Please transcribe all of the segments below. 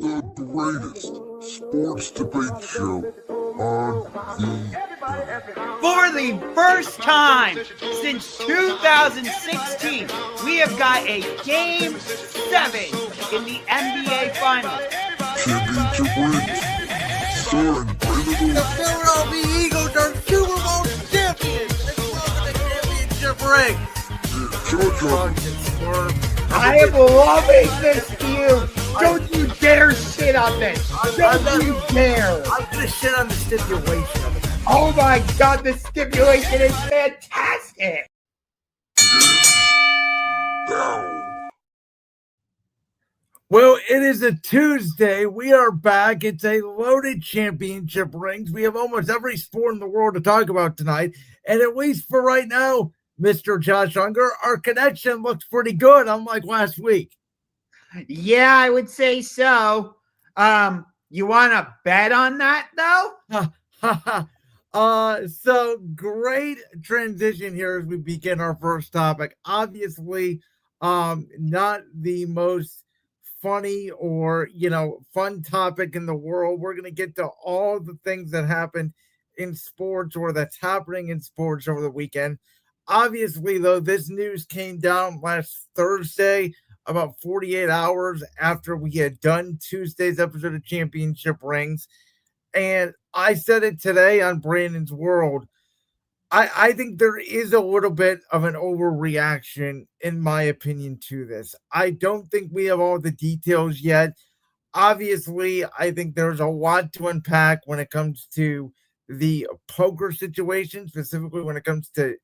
the greatest sports debate show on the For the first time since 2016, we have got a Game 7 in the NBA Finals. championship rings. Starring Brandon The Philadelphia Eagles are Super Bowl champions. Let's welcome the championship ring. I am loving this feud. Don't you dare shit on this. Don't you dare. I'm gonna shit on the stipulation of it. Oh my god, the stipulation is fantastic. now. Well, it is a Tuesday. We are back. It's a loaded championship rings. We have almost every sport in the world to talk about tonight. And at least for right now, Mr. Josh Ungar, our connection looks pretty good, unlike last week. Yeah, I would say so. You want to bet on that though? So great transition here as we begin our first topic. Obviously, not the most funny or fun topic in the world. We're going to get to all the things that happened in sports or that's happening in sports over the weekend. Obviously, though, this news came down last Thursday, about 48 hours after we had done Tuesday's episode of Championship Rings. And I said it today on Brandon's World. I think there is a little bit of an overreaction, in my opinion, to this. I don't think we have all the details yet. Obviously, I think there's a lot to unpack when it comes to the poker situation, specifically when it comes to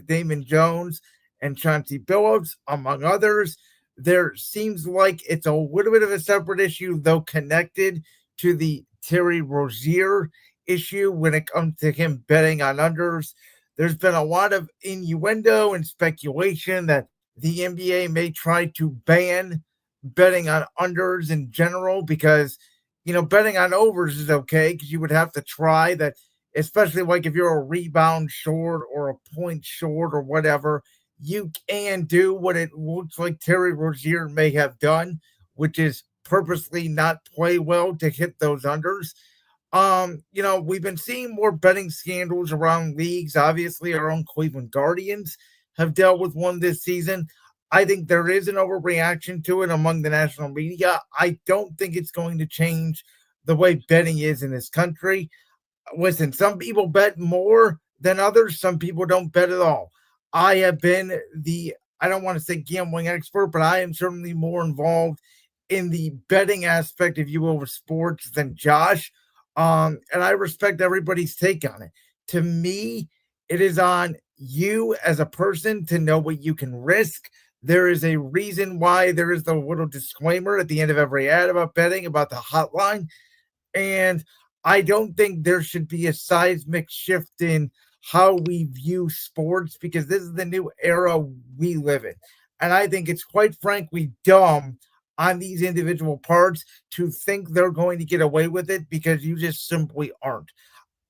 Damon Jones and Chauncey Billups, among others. There seems like it's a little bit of a separate issue, though connected to the Terry Rozier issue when it comes to him betting on unders. There's been a lot of innuendo and speculation that the NBA may try to ban betting on unders in general because, betting on overs is okay because you would have to try that, especially like if you're a rebound short or a point short or whatever, you can do what it looks like Terry Rozier may have done, which is purposely not play well to hit those unders. We've been seeing more betting scandals around leagues. Obviously, our own Cleveland Guardians have dealt with one this season. I think there is an overreaction to it among the national media. I don't think it's going to change the way betting is in this country. Listen, some people bet more than others. Some people don't bet at all. I have been I don't want to say gambling expert, but I am certainly more involved in the betting aspect, if you will, of sports than Josh. And I respect everybody's take on it. To me, it is on you as a person to know what you can risk. There is a reason why there is the little disclaimer at the end of every ad about betting, about the hotline. And I don't think there should be a seismic shift in how we view sports because this is the new era we live in. And I think it's quite frankly dumb on these individual parts to think they're going to get away with it because you just simply aren't.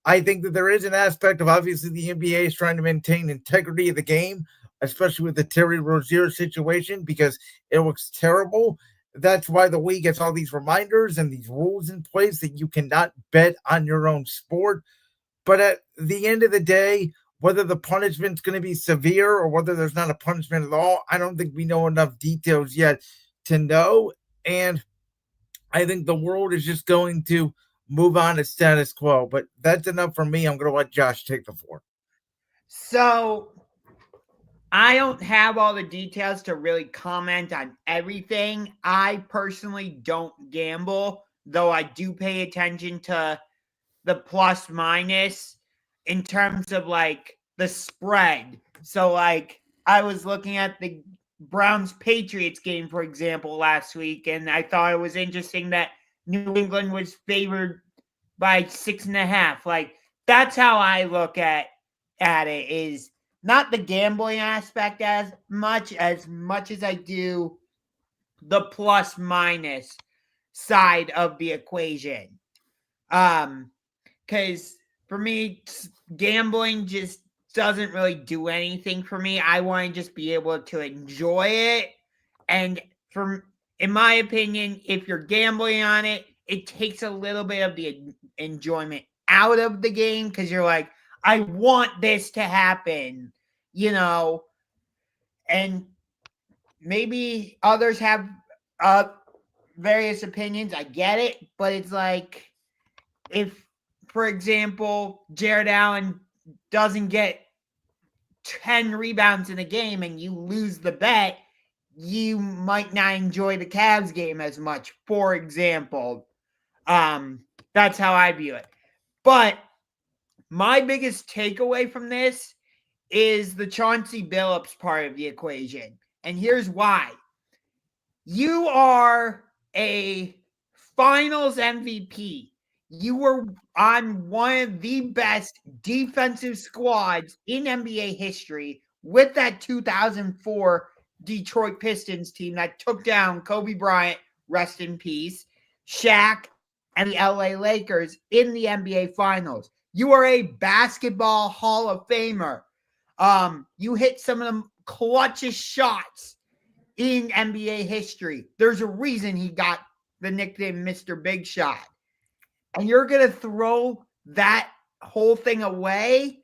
I think that there is an aspect of obviously the NBA is trying to maintain integrity of the game, especially with the Terry Rozier situation because it looks terrible. That's why the league gets all these reminders and these rules in place that you cannot bet on your own sport. But at the end of the day, whether the punishment's going to be severe or whether there's not a punishment at all, I don't think we know enough details yet to know. And I think the world is just going to move on to status quo. But that's enough for me. I'm going to let Josh take the floor. So I don't have all the details to really comment on everything. I personally don't gamble, though I do pay attention to the plus minus in terms of like the spread. So like I was looking at the Browns Patriots game, for example, last week, and I thought it was interesting that New England was favored by 6.5. Like that's how I look at it, is not the gambling aspect as much as I do the plus minus side of the equation. Because for me, gambling just doesn't really do anything for me. I want to just be able to enjoy it. And for in my opinion, if you're gambling on it, it takes a little bit of the enjoyment out of the game because you're like, I want this to happen, and maybe others have various opinions. I get it, but it's like if, for example, Jared Allen doesn't get 10 rebounds in a game and you lose the bet, you might not enjoy the Cavs game as much, for example. That's how I view it. But my biggest takeaway from this is the Chauncey Billups part of the equation. And here's why. You are a finals MVP. You were on one of the best defensive squads in NBA history with that 2004 Detroit Pistons team that took down Kobe Bryant, rest in peace, Shaq, and the LA Lakers in the NBA Finals. You are a basketball Hall of Famer. You hit some of the clutchest shots in NBA history. There's a reason he got the nickname Mr. Big Shot. And you're going to throw that whole thing away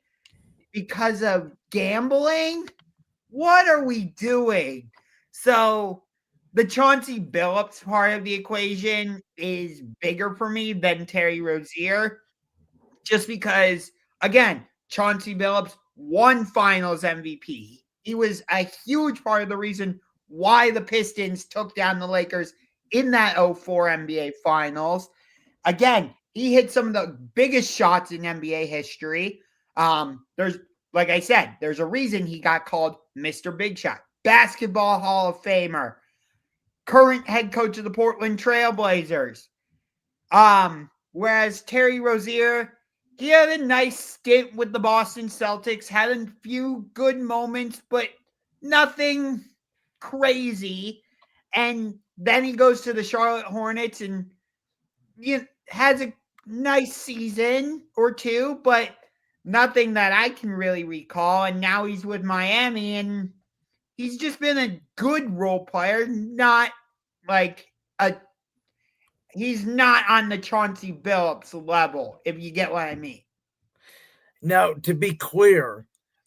because of gambling? What are we doing? So the Chauncey Billups part of the equation is bigger for me than Terry Rozier. Just because, again, Chauncey Billups won finals MVP. He was a huge part of the reason why the Pistons took down the Lakers in that 04 NBA Finals. Again, he hit some of the biggest shots in NBA history. There's, like I said, there's a reason he got called Mr. Big Shot. Basketball Hall of Famer. Current head coach of the Portland Trail Blazers. Whereas Terry Rozier, he had a nice stint with the Boston Celtics, had a few good moments, but nothing crazy. And then he goes to the Charlotte Hornets and has a nice season or two, but nothing that I can really recall. And now he's with Miami, and he's just been a good role player, not like he's not on the Chauncey Billups level, if you get what I mean. Now, to be clear,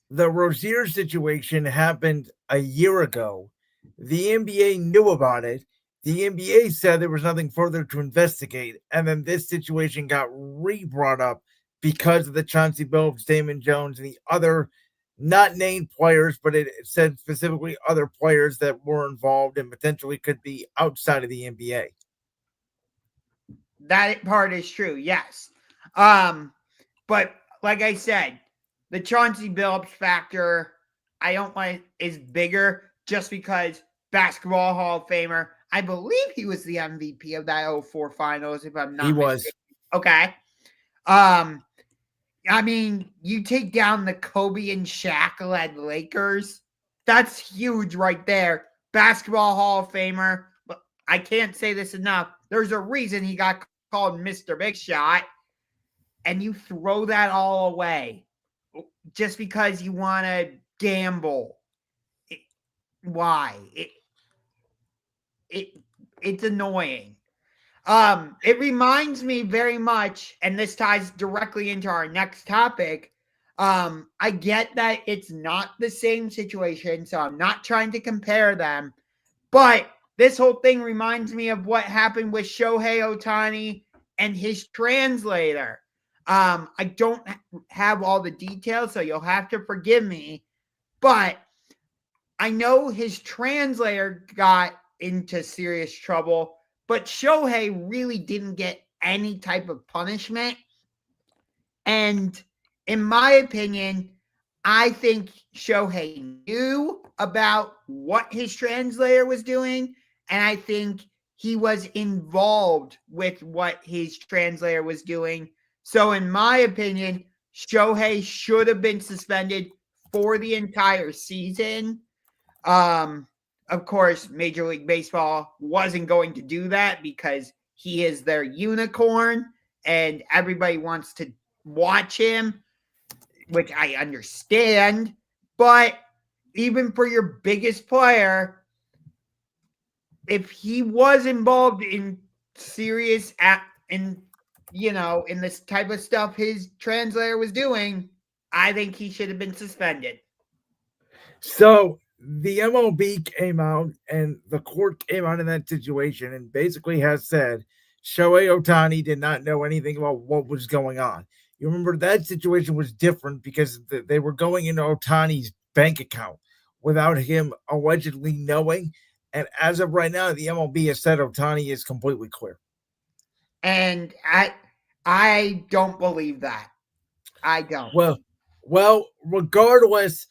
the Rozier situation happened a year ago. The NBA knew about it. The NBA said there was nothing further to investigate, and then this situation got re-brought up because of the Chauncey Billups, Damon Jones, and the other not named players, but it said specifically other players that were involved and potentially could be outside of the NBA. That part is true, yes. But like I said, the Chauncey Billups factor, I don't like, is bigger just because basketball Hall of Famer. I believe he was the MVP of that 04 Finals, if I'm not mistaken. Was. Okay. I mean, you take down the Kobe and Shaq-led Lakers. That's huge right there. Basketball Hall of Famer. But I can't say this enough. There's a reason he got called Mr. Big Shot. And you throw that all away just because you want to gamble. Why? It's annoying. It reminds me very much, and this ties directly into our next topic. I get that it's not the same situation, so I'm not trying to compare them, but this whole thing reminds me of what happened with Shohei Ohtani and his translator. I don't have all the details, so you'll have to forgive me, but I know his translator got into serious trouble, but Shohei really didn't get any type of punishment. And in my opinion, I think Shohei knew about what his translator was doing, and I think he was involved with what his translator was doing. So in my opinion, Shohei should have been suspended for the entire season. Of course, Major League Baseball wasn't going to do that because he is their unicorn and everybody wants to watch him, which I understand. But even for your biggest player, if he was involved in serious in in this type of stuff his translator was doing, I think he should have been suspended. So the MLB came out and the court came out in that situation and basically has said Shohei Ohtani did not know anything about what was going on. You remember that situation was different because they were going into Ohtani's bank account without him allegedly knowing. And as of right now, the MLB has said Ohtani is completely clear. And I don't believe that. I don't. Well, regardless,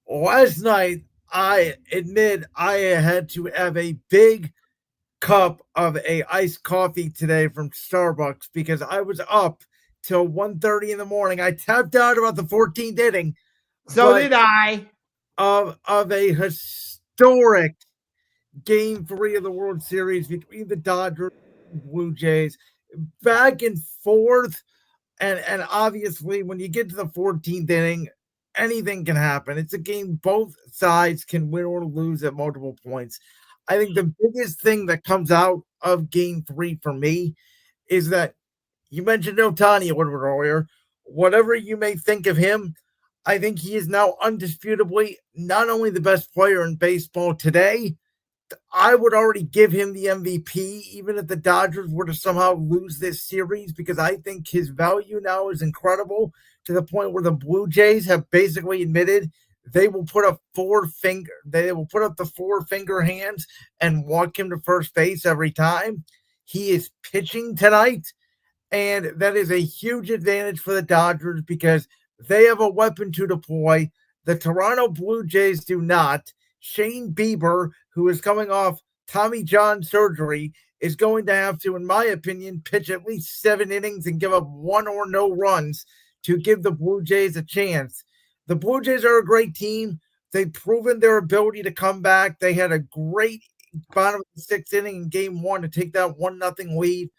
last night I admit I had to have a big cup of a iced coffee today from Starbucks because I was up till 1:30 in the morning. I tapped out about the 14th inning. So did I. Of a historic game 3 of the World Series between the Dodgers and Blue Jays, back and forth. And obviously, when you get to the 14th inning, anything can happen. It's a game both sides can win or lose at multiple points. I think the biggest thing that comes out of game 3 for me is that you mentioned Ohtani a little bit earlier. Whatever you may think of him, I think he is now undisputably not only the best player in baseball today, I would already give him the MVP, even if the Dodgers were to somehow lose this series, because I think his value now is incredible to the point where the Blue Jays have basically admitted they will put up the 4-finger hands and walk him to first base every time. He is pitching tonight, and that is a huge advantage for the Dodgers because they have a weapon to deploy. The Toronto Blue Jays do not. Shane Bieber, who is coming off Tommy John surgery, is going to have to, in my opinion, pitch at least 7 innings and give up 1 or no runs to give the Blue Jays a chance. The Blue Jays are a great team. They've proven their ability to come back. They had a great bottom of the 6th inning in game 1 to take that 1-0 lead.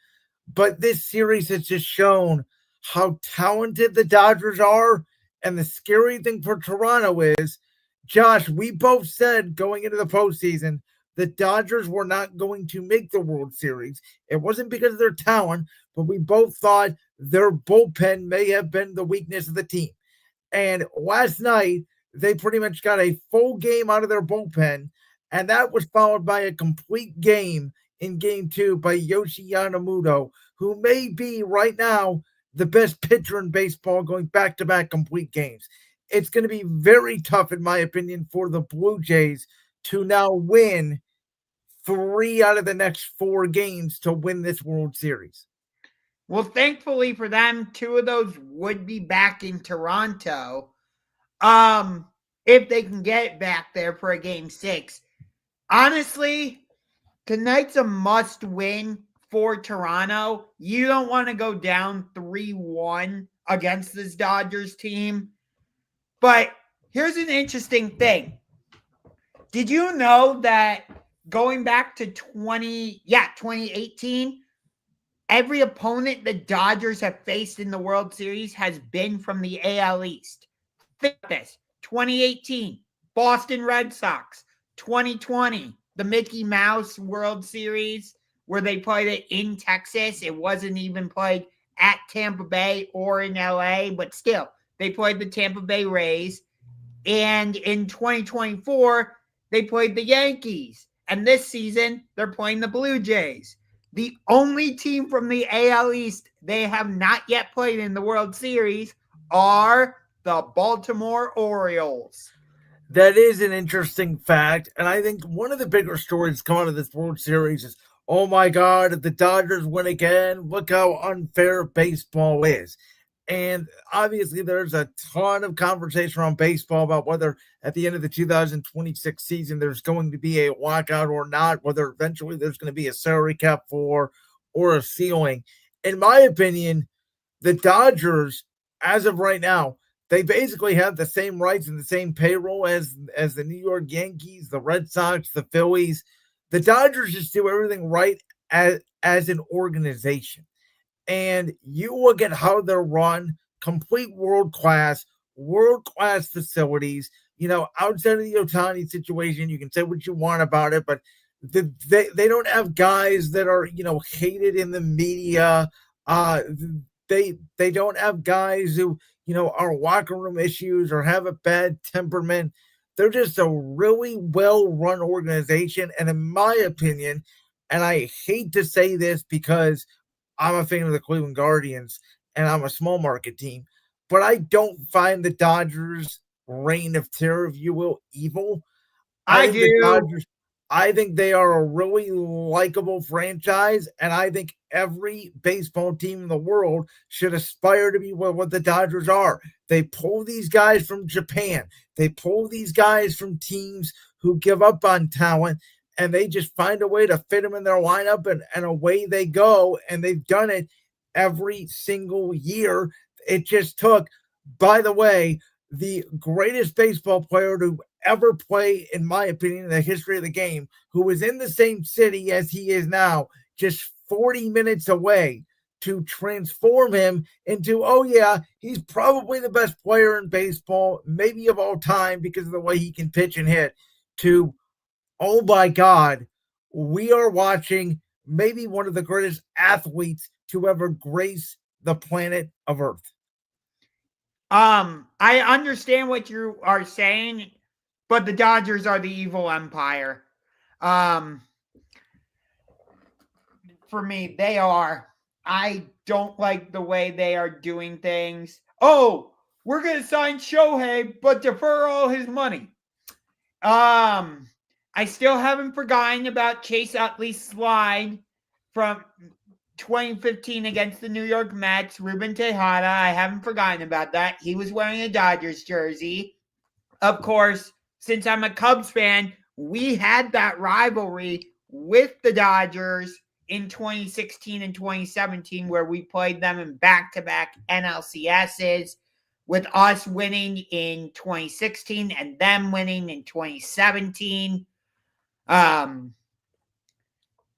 But this series has just shown how talented the Dodgers are. And the scary thing for Toronto is, Josh, we both said going into the postseason, the Dodgers were not going to make the World Series. It wasn't because of their talent, but we both thought their bullpen may have been the weakness of the team. And last night, they pretty much got a full game out of their bullpen, and that was followed by a complete game in game 2 by Yoshi Yamamoto, who may be right now the best pitcher in baseball going back-to-back complete games. It's going to be very tough, in my opinion, for the Blue Jays to now win 3 out of the next 4 games to win this World Series. Well, thankfully for them, 2 of those would be back in Toronto. If they can get it back there for a game 6. Honestly, tonight's a must win for Toronto. You don't want to go down 3-1 against this Dodgers team. But here's an interesting thing. Did you know that going back to 2018, every opponent the Dodgers have faced in the World Series has been from the AL East? Think of this. 2018, Boston Red Sox. 2020, the Mickey Mouse World Series, where they played it in Texas. It wasn't even played at Tampa Bay or in LA, but still, they played the Tampa Bay Rays. And in 2024, they played the Yankees. And this season, they're playing the Blue Jays. The only team from the AL East they have not yet played in the World Series are the Baltimore Orioles. That is an interesting fact. And I think one of the bigger stories coming out of this World Series is, oh my God, if the Dodgers win again, look how unfair baseball is. And obviously there's a ton of conversation around baseball about whether at the end of the 2026 season there's going to be a lockout or not, whether eventually there's going to be a salary cap floor or a ceiling. In my opinion, the Dodgers, as of right now, they basically have the same rights and the same payroll as the New York Yankees, the Red Sox, the Phillies. The Dodgers just do everything right as an organization. And you look at how they're run, complete world-class facilities. You know, outside of the Ohtani situation, you can say what you want about it, but They don't have guys that are, hated in the media. They don't have guys who, are locker room issues or have a bad temperament. They're just a really well-run organization. And in my opinion, and I hate to say this because I'm a fan of the Cleveland Guardians and I'm a small market team, but I don't find the Dodgers' reign of terror, if you will, evil. I think the do. Dodgers, I think they are a really likable franchise, and I think every baseball team in the world should aspire to be what the Dodgers are. They pull these guys from Japan. They pull these guys from teams who give up on talent, and they just find a way to fit them in their lineup, and away they go. And they've done it every single year. It just took, by the way, the greatest baseball player to ever play, in my opinion, in the history of the game, who was in the same city as he is now, just 40 minutes away, to transform him into, oh yeah, he's probably the best player in baseball, maybe of all time, because of the way he can pitch and hit, to, oh my God, we are watching maybe one of the greatest athletes to ever grace the planet of Earth. I understand what you are saying, but the Dodgers are the evil empire. For me, they are. I don't like the way they are doing things. Oh, we're going to sign Shohei, but defer all his money. I still haven't forgotten about Chase Utley's slide from 2015 against the New York Mets, Ruben Tejada. I haven't forgotten about that. He was wearing a Dodgers jersey. Of course, since I'm a Cubs fan, we had that rivalry with the Dodgers in 2016 and 2017, where we played them in back-to-back NLCSs, with us winning in 2016 and them winning in 2017.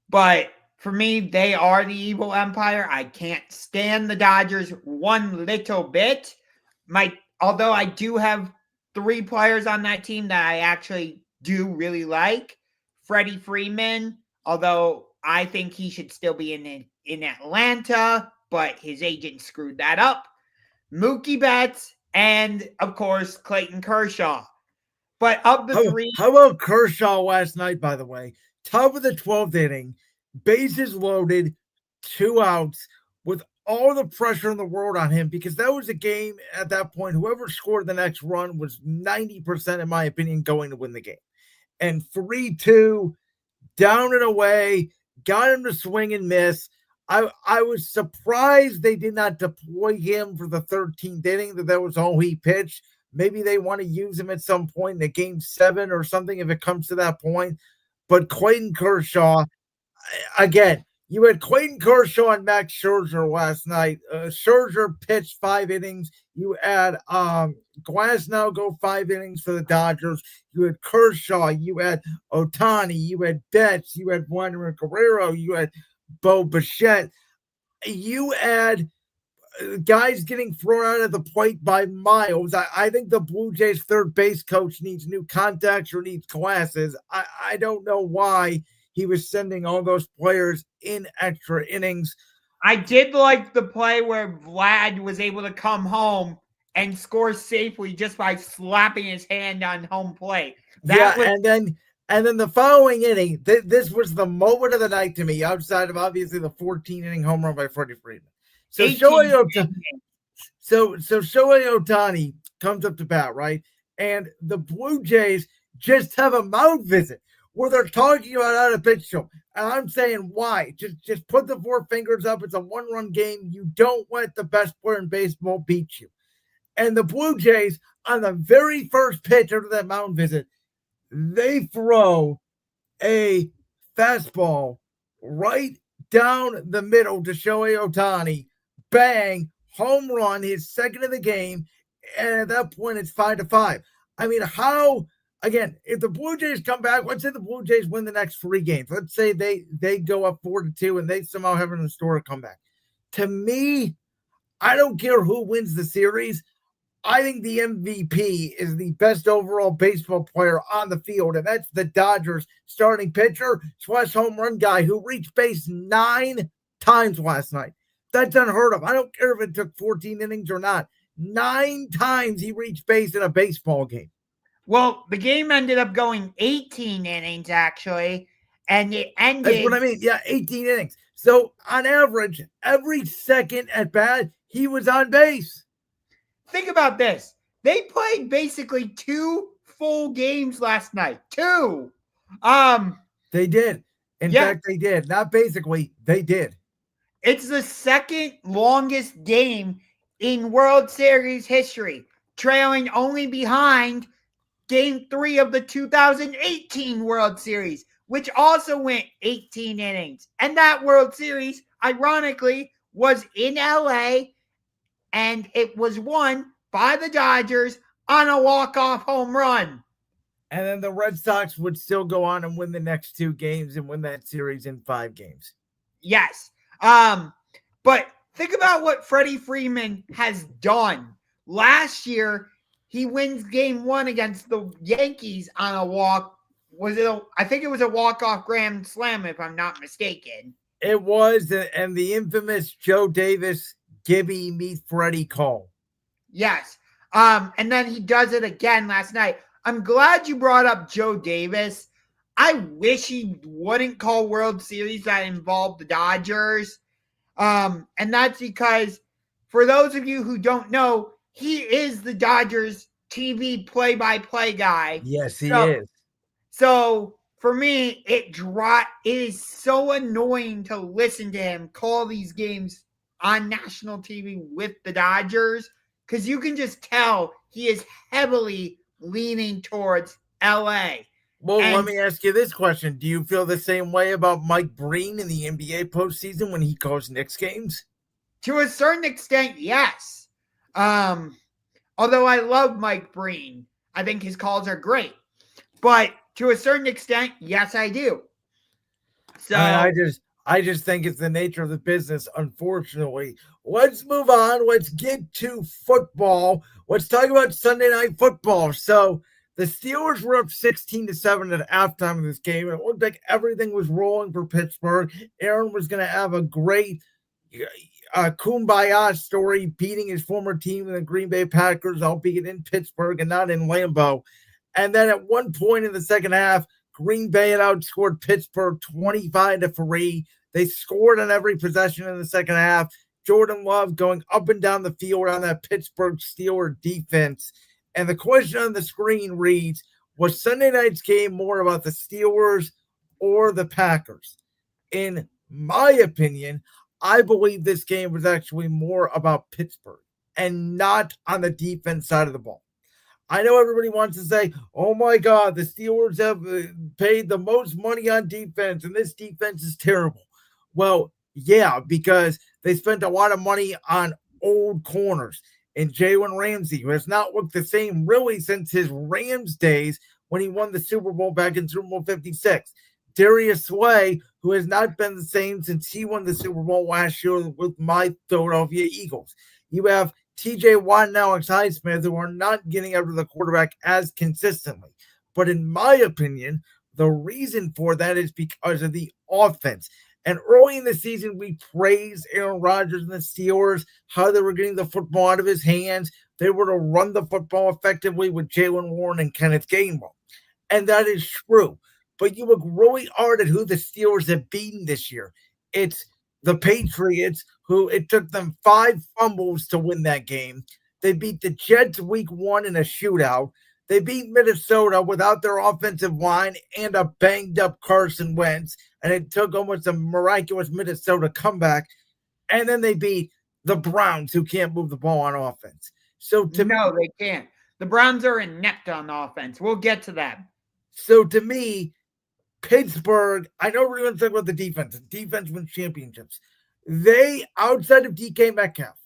But for me, they are the evil empire. I can't stand the Dodgers one little bit. Although I do have 3 players on that team that I actually do really like. Freddie Freeman, although I think he should still be in Atlanta, but his agent screwed that up. Mookie Betts, and of course, Clayton Kershaw. But of the 3... How about Kershaw last night, by the way? Top of the 12th inning, bases loaded, 2 outs, with all the pressure in the world on him, because that was a game at that point, whoever scored the next run was 90%, in my opinion, going to win the game. And 3-2, down and away, got him to swing and miss. I was surprised they did not deploy him for the 13th inning, that was all he pitched. Maybe they want to use him at some point in the game 7 or something if it comes to that point. But Clayton Kershaw, again, you had Clayton Kershaw and Max Scherzer last night. Scherzer pitched 5 innings. You had Glasnow go 5 innings for the Dodgers. You had Kershaw. You had Ohtani. You had Betts. You had Vladimir Guerrero. You had Bo Bichette. You had guys getting thrown out of the plate by miles. I think the Blue Jays third base coach needs new contacts or needs glasses. I don't know why he was sending all those players in extra innings. I did like the play where Vlad was able to come home and score safely just by slapping his hand on home plate. And then the following inning, this was the moment of the night to me, outside of obviously the 14-inning home run by Freddie Freeman. So Shohei Ohtani comes up to bat, right? And the Blue Jays just have a mound visit where they're talking about how to pitch to him. And I'm saying, why? Just put the 4 fingers up. It's a 1-run game. You don't let the best player in baseball beat you. And the Blue Jays, on the very first pitch after that mound visit, they throw a fastball right down the middle to Shohei Ohtani. Bang, home run, his second of the game. And at that point, it's 5-5. I mean, how, again, if the Blue Jays come back, let's say the Blue Jays win the next 3 games. Let's say they go up 4-2 and they somehow have an historic comeback. To me, I don't care who wins the series. I think the MVP is the best overall baseball player on the field, and that's the Dodgers starting pitcher / home run guy who reached base 9 times last night. That's unheard of. I don't care if it took 14 innings or not. 9 times he reached base in a baseball game. Well, the game ended up going 18 innings, actually, and it ended. That's what I mean. Yeah, 18 innings. So, on average, every second at bat, he was on base. Think about this. They played basically 2 full games last night. 2. They did. In fact, they did. Not basically, they did. It's the second longest game in World Series history, trailing only behind Game 3 of the 2018 World Series, which also went 18 innings. And that World Series, ironically, was in LA, and it was won by the Dodgers on a walk-off home run. And then the Red Sox would still go on and win the next 2 games and win that series in 5 games. Yes. But think about what Freddie Freeman has done. Last year, he wins game 1 against the Yankees on a walk. I think it was a walk-off grand slam, if I'm not mistaken. It was, and the infamous Joe Davis, Gibby meet Freddie call. Yes. And then he does it again last night. I'm glad you brought up Joe Davis. I wish he wouldn't call World Series that involved the Dodgers. And that's because, for those of you who don't know, he is the Dodgers TV play-by-play guy. Yes, he is. So for me, it is so annoying to listen to him call these games on national TV with the Dodgers, because you can just tell he is heavily leaning towards LA. Well, let me ask you this question. Do you feel the same way about Mike Breen in the NBA postseason when he calls Knicks games? To a certain extent, yes. Although I love Mike Breen. I think his calls are great. But to a certain extent, yes, I do. So I just think it's the nature of the business, unfortunately. Let's move on. Let's get to football. Let's talk about Sunday Night Football. So the Steelers were up 16-7 at halftime of this game. It looked like everything was rolling for Pittsburgh. Aaron was going to have a great kumbaya story, beating his former team, the Green Bay Packers, albeit in Pittsburgh and not in Lambeau. And then at one point in the second half, Green Bay had outscored Pittsburgh 25-3. They scored on every possession in the second half. Jordan Love going up and down the field on that Pittsburgh Steelers defense. And the question on the screen reads, was Sunday night's game more about the Steelers or the Packers? In my opinion, I believe this game was actually more about Pittsburgh and not on the defense side of the ball. I know everybody wants to say, oh my God, the Steelers have paid the most money on defense and this defense is terrible. Well, yeah, because they spent a lot of money on old corners. And Jalen Ramsey, who has not looked the same really since his Rams days when he won the Super Bowl back in Super Bowl 56. Darius Slay, who has not been the same since he won the Super Bowl last year with my Philadelphia Eagles. You have TJ Watt and Alex Highsmith, who are not getting after the quarterback as consistently. But in my opinion, the reason for that is because of the offense. And early in the season, we praised Aaron Rodgers and the Steelers, how they were getting the football out of his hands. They were to run the football effectively with Jaylen Warren and Kenneth Gainwell. And that is true. But you look really hard at who the Steelers have beaten this year. It's the Patriots, who it took them 5 fumbles to win that game. They beat the Jets week 1 in a shootout. They beat Minnesota without their offensive line and a banged-up Carson Wentz, and it took almost a miraculous Minnesota comeback. And then they beat the Browns, who can't move the ball on offense. So No, they can't. The Browns are inept on offense. We'll get to that. So to me, Pittsburgh, I know we're going to talk about the defense. The defense wins championships. They, outside of DK Metcalf,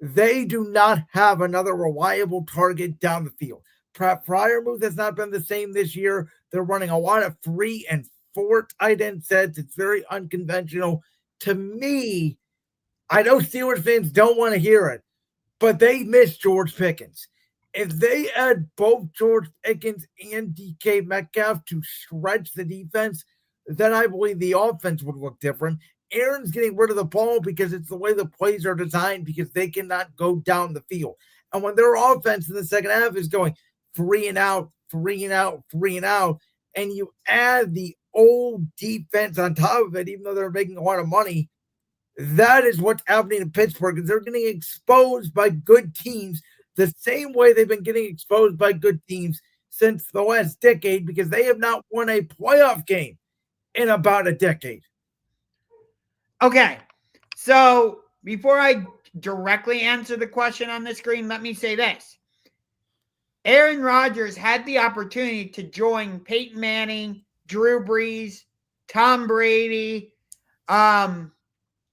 they do not have another reliable target down the field. Pratt Freiermuth has not been the same this year. They're running a lot of 3 and 4 tight end sets. It's very unconventional. To me, I know Steelers fans don't want to hear it, but they miss George Pickens. if they add both George Pickens and DK Metcalf to stretch the defense, then I believe the offense would look different. Aaron's getting rid of the ball because it's the way the plays are designed because they cannot go down the field. And when their offense in the second half is going 3 and out, 3 and out, 3 and out, and you add the old defense on top of it, even though they're making a lot of money, that is what's happening in Pittsburgh. They're getting exposed by good teams the same way they've been getting exposed by good teams since the last decade because they have not won a playoff game in about a decade. Okay, so before I directly answer the question on the screen, let me say this. Aaron Rodgers had the opportunity to join Peyton Manning, Drew Brees, Tom Brady. I'm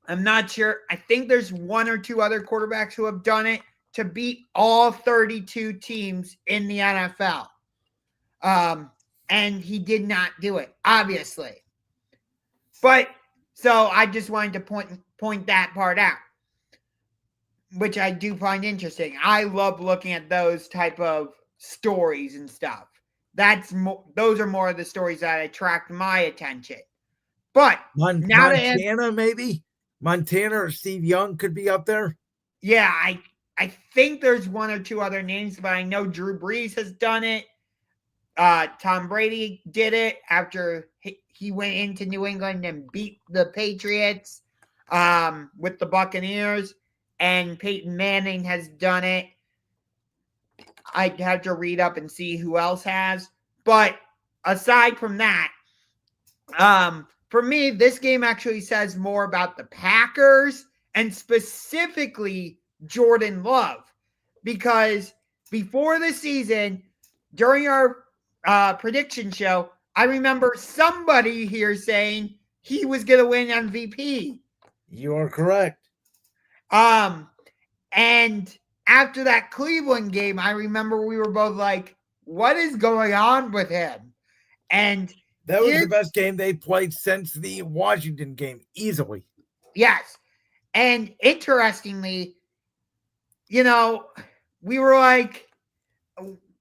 not sure. I think there's 1 or 2 other quarterbacks who have done it to beat all 32 teams in the NFL. And he did not do it, obviously. But so I just wanted to point that part out, which I do find interesting. I love looking at those type of stories and stuff. Those are more of the stories that attract my attention. But Montana, maybe Montana or Steve Young could be up there. Yeah, I think there's 1 or 2 other names, but I know Drew Brees has done it. Tom Brady did it after he went into New England and beat the Patriots with the Buccaneers, and Peyton Manning has done it. I'd have to read up and see who else has. But aside from that, for me, this game actually says more about the Packers and specifically Jordan Love. Because before the season, during our prediction show, I remember somebody here saying he was going to win MVP. You are correct. And after that Cleveland game, I remember we were both like, what is going on with him? And that was the best game they played since the Washington game, easily. Yes. And interestingly, we were like,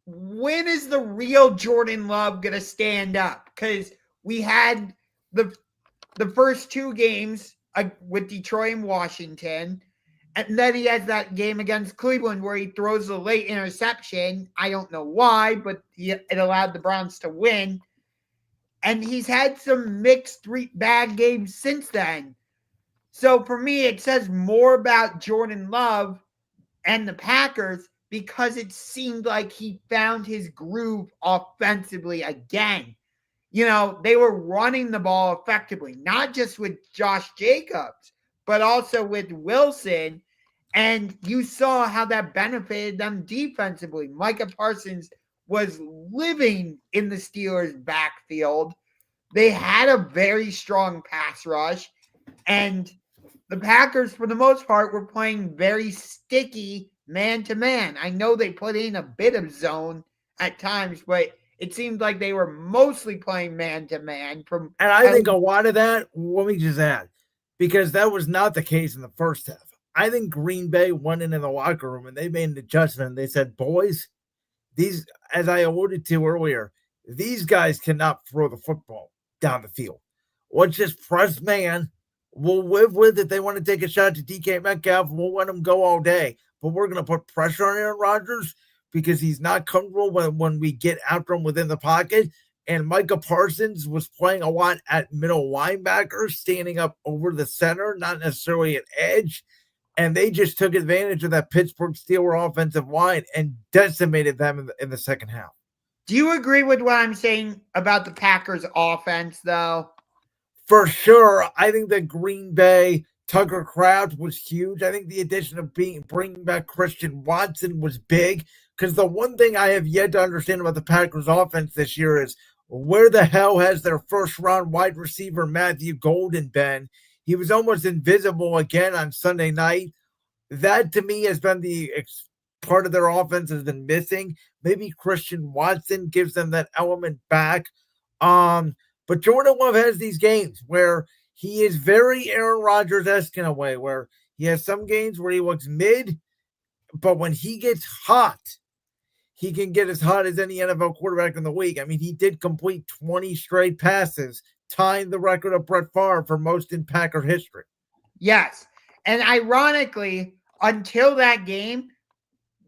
when is the real Jordan Love going to stand up? Because we had the first 2 games with Detroit and Washington. And then he has that game against Cleveland where he throws a late interception. I don't know why, but it allowed the Browns to win. And he's had some mixed bad games since then. So for me, it says more about Jordan Love and the Packers because it seemed like he found his groove offensively again. They were running the ball effectively, not just with Josh Jacobs, but also with Wilson. And you saw how that benefited them defensively. Micah Parsons was living in the Steelers' backfield. They had a very strong pass rush. And the Packers, for the most part, were playing very sticky man-to-man. I know they put in a bit of zone at times, but it seemed like they were mostly playing man-to-man. And I think a lot of that, let me just add, because that was not the case in the first half. I think Green Bay went into the locker room and they made an adjustment. They said, boys, these, as I alluded to earlier, these guys cannot throw the football down the field. Let's just press man. We'll live with it. They want to take a shot to DK Metcalf. We'll let him go all day. But we're going to put pressure on Aaron Rodgers because he's not comfortable when we get after him within the pocket. And Micah Parsons was playing a lot at middle linebacker, standing up over the center, not necessarily an edge. And they just took advantage of that Pittsburgh Steelers offensive line and decimated them in the second half. Do you agree with what I'm saying about the Packers offense, though? For sure. I think that Green Bay, Tucker Kraft was huge. I think the addition of bringing back Christian Watson was big because the one thing I have yet to understand about the Packers offense this year is where the hell has their first-round wide receiver Matthew Golden been? He was almost invisible again on Sunday night. That, to me, has been the part of their offense has been missing. Maybe Christian Watson gives them that element back. But Jordan Love has these games where he is very Aaron Rodgers-esque in a way, where he has some games where he looks mid, but when he gets hot, he can get as hot as any NFL quarterback in the league. I mean, he did complete 20 straight passes, tying the record of Brett Favre for most in Packer history. Yes. And ironically, until that game,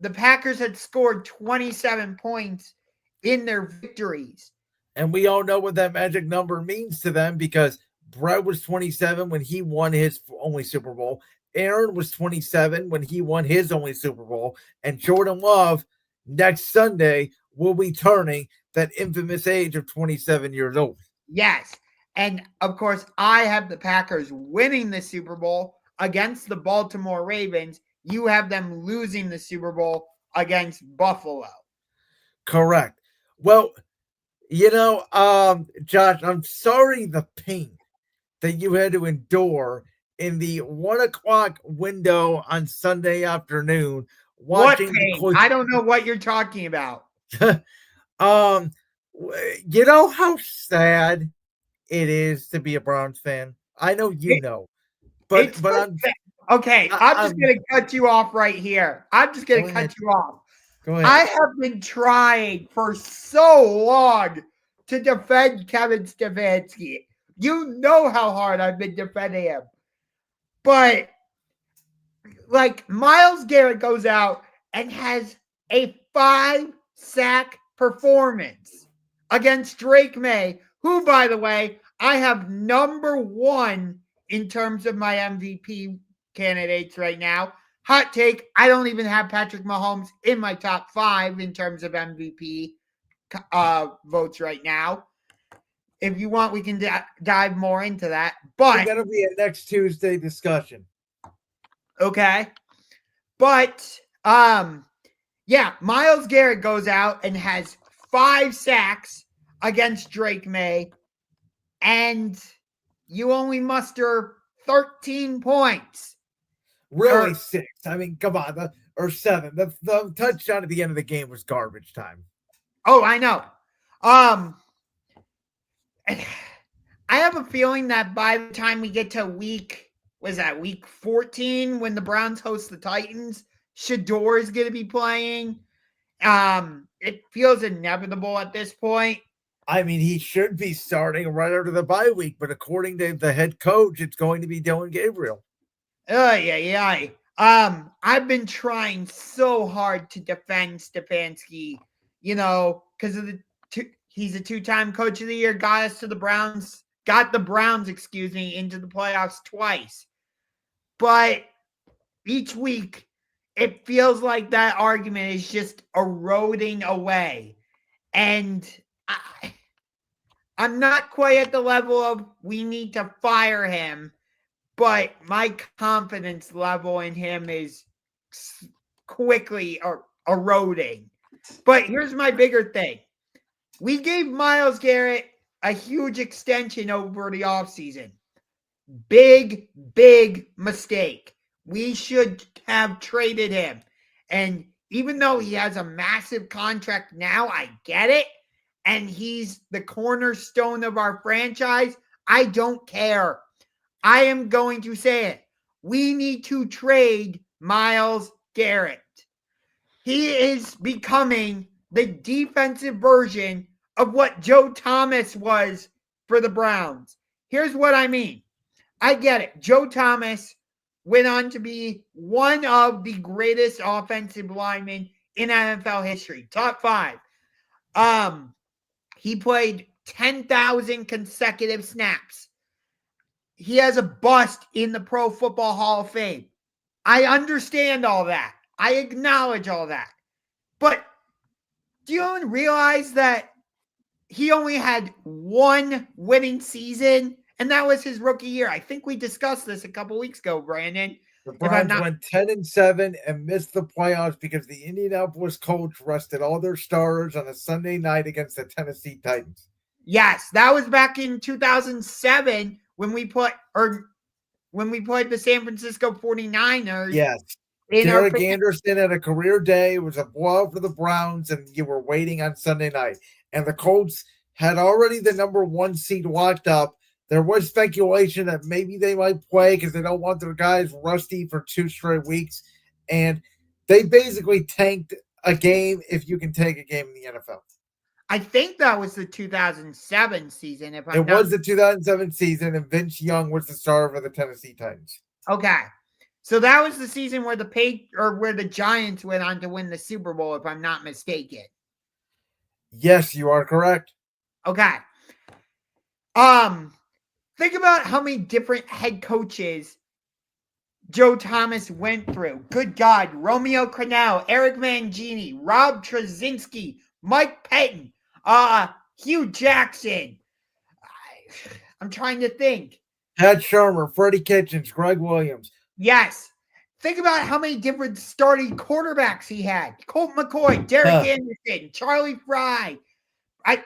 the Packers had scored 27 points in their victories. And we all know what that magic number means to them because Brett was 27 when he won his only Super Bowl. Aaron was 27 when he won his only Super Bowl. And Jordan Love next Sunday will be turning that infamous age of 27 years old. Yes. And of course, I have the Packers winning the Super Bowl against the Baltimore Ravens. You have them losing the Super Bowl against Buffalo. Correct. Well, Josh, I'm sorry the pain that you had to endure in the 1 o'clock window on Sunday afternoon. Watching I don't know what you're talking about. You know how sad it is to be a Browns fan. I know know, but I'm okay. I'm just gonna cut you off right here. I'm just gonna cut you off. Go ahead. I have been trying for so long to defend Kevin Stefanski. You know how hard I've been defending him. But, like, Myles Garrett goes out and has a 5-sack performance against Drake May, who, by the way, I have number 1 in terms of my MVP candidates right now. Hot take, I don't even have Patrick Mahomes in my top 5 in terms of MVP votes right now. If you want, we can dive more into that. But that'll be a next Tuesday discussion. Okay. But, Myles Garrett goes out and has 5 sacks against Drake May, and you only muster 13 points. Really 6. I mean, come on. Or 7. The touchdown at the end of the game was garbage time. Oh, I know. I have a feeling that by the time we get to week 14 when the Browns host the Titans, Shador is going to be playing. It feels inevitable at this point. I mean, he should be starting right after the bye week, but according to the head coach, it's going to be Dylan Gabriel. I've been trying so hard to defend Stefanski, because of he's a 2-time coach of the year, got the Browns into the playoffs twice. But each week, it feels like that argument is just eroding away. And I'm not quite at the level of we need to fire him, but my confidence level in him is quickly eroding. But here's my bigger thing. We gave Myles Garrett a huge extension over the offseason. Big, big mistake. We should have traded him. And even though he has a massive contract now, I get it. And he's the cornerstone of our franchise. I don't care. I am going to say it. We need to trade Myles Garrett. He is becoming the defensive version of what Joe Thomas was for the Browns. Here's what I mean. I get it. Joe Thomas went on to be one of the greatest offensive linemen in NFL history. Top 5. He played 10,000 consecutive snaps. He has a bust in the Pro Football Hall of Fame. I understand all that. I acknowledge all that. But do you even realize that he only had 1 winning season, and that was his rookie year? I think we discussed this a couple weeks ago, Brandon. The Browns went 10-7 and missed the playoffs because the Indianapolis Colts rested all their starters on a Sunday night against the Tennessee Titans. Yes, that was back in 2007 when we played the San Francisco 49ers. Yes. Derek Anderson had a career day. It was a blowout for the Browns, and you were waiting on Sunday night. And the Colts had already the number 1 seed locked up. There was speculation that maybe they might play because they don't want their guys rusty for 2 straight weeks. And they basically tanked a game if you can take a game in the NFL. I think that was the 2007 season. If I'm It not was the 2007 season, and Vince Young was the starter for the Tennessee Titans. okay. So that was the season where the Giants went on to win the Super Bowl, if I'm not mistaken. Yes, you are correct. Okay. Think about how many different head coaches Joe Thomas went through. Good God. Romeo Crennel, Eric Mangini, Rob Trzcinski, Mike Pettin, Hugh Jackson. I'm trying to think. Pat Shermer, Freddie Kitchens, Greg Williams. Yes. Think about how many different starting quarterbacks he had. Colt McCoy, Derek Anderson, Charlie Fry,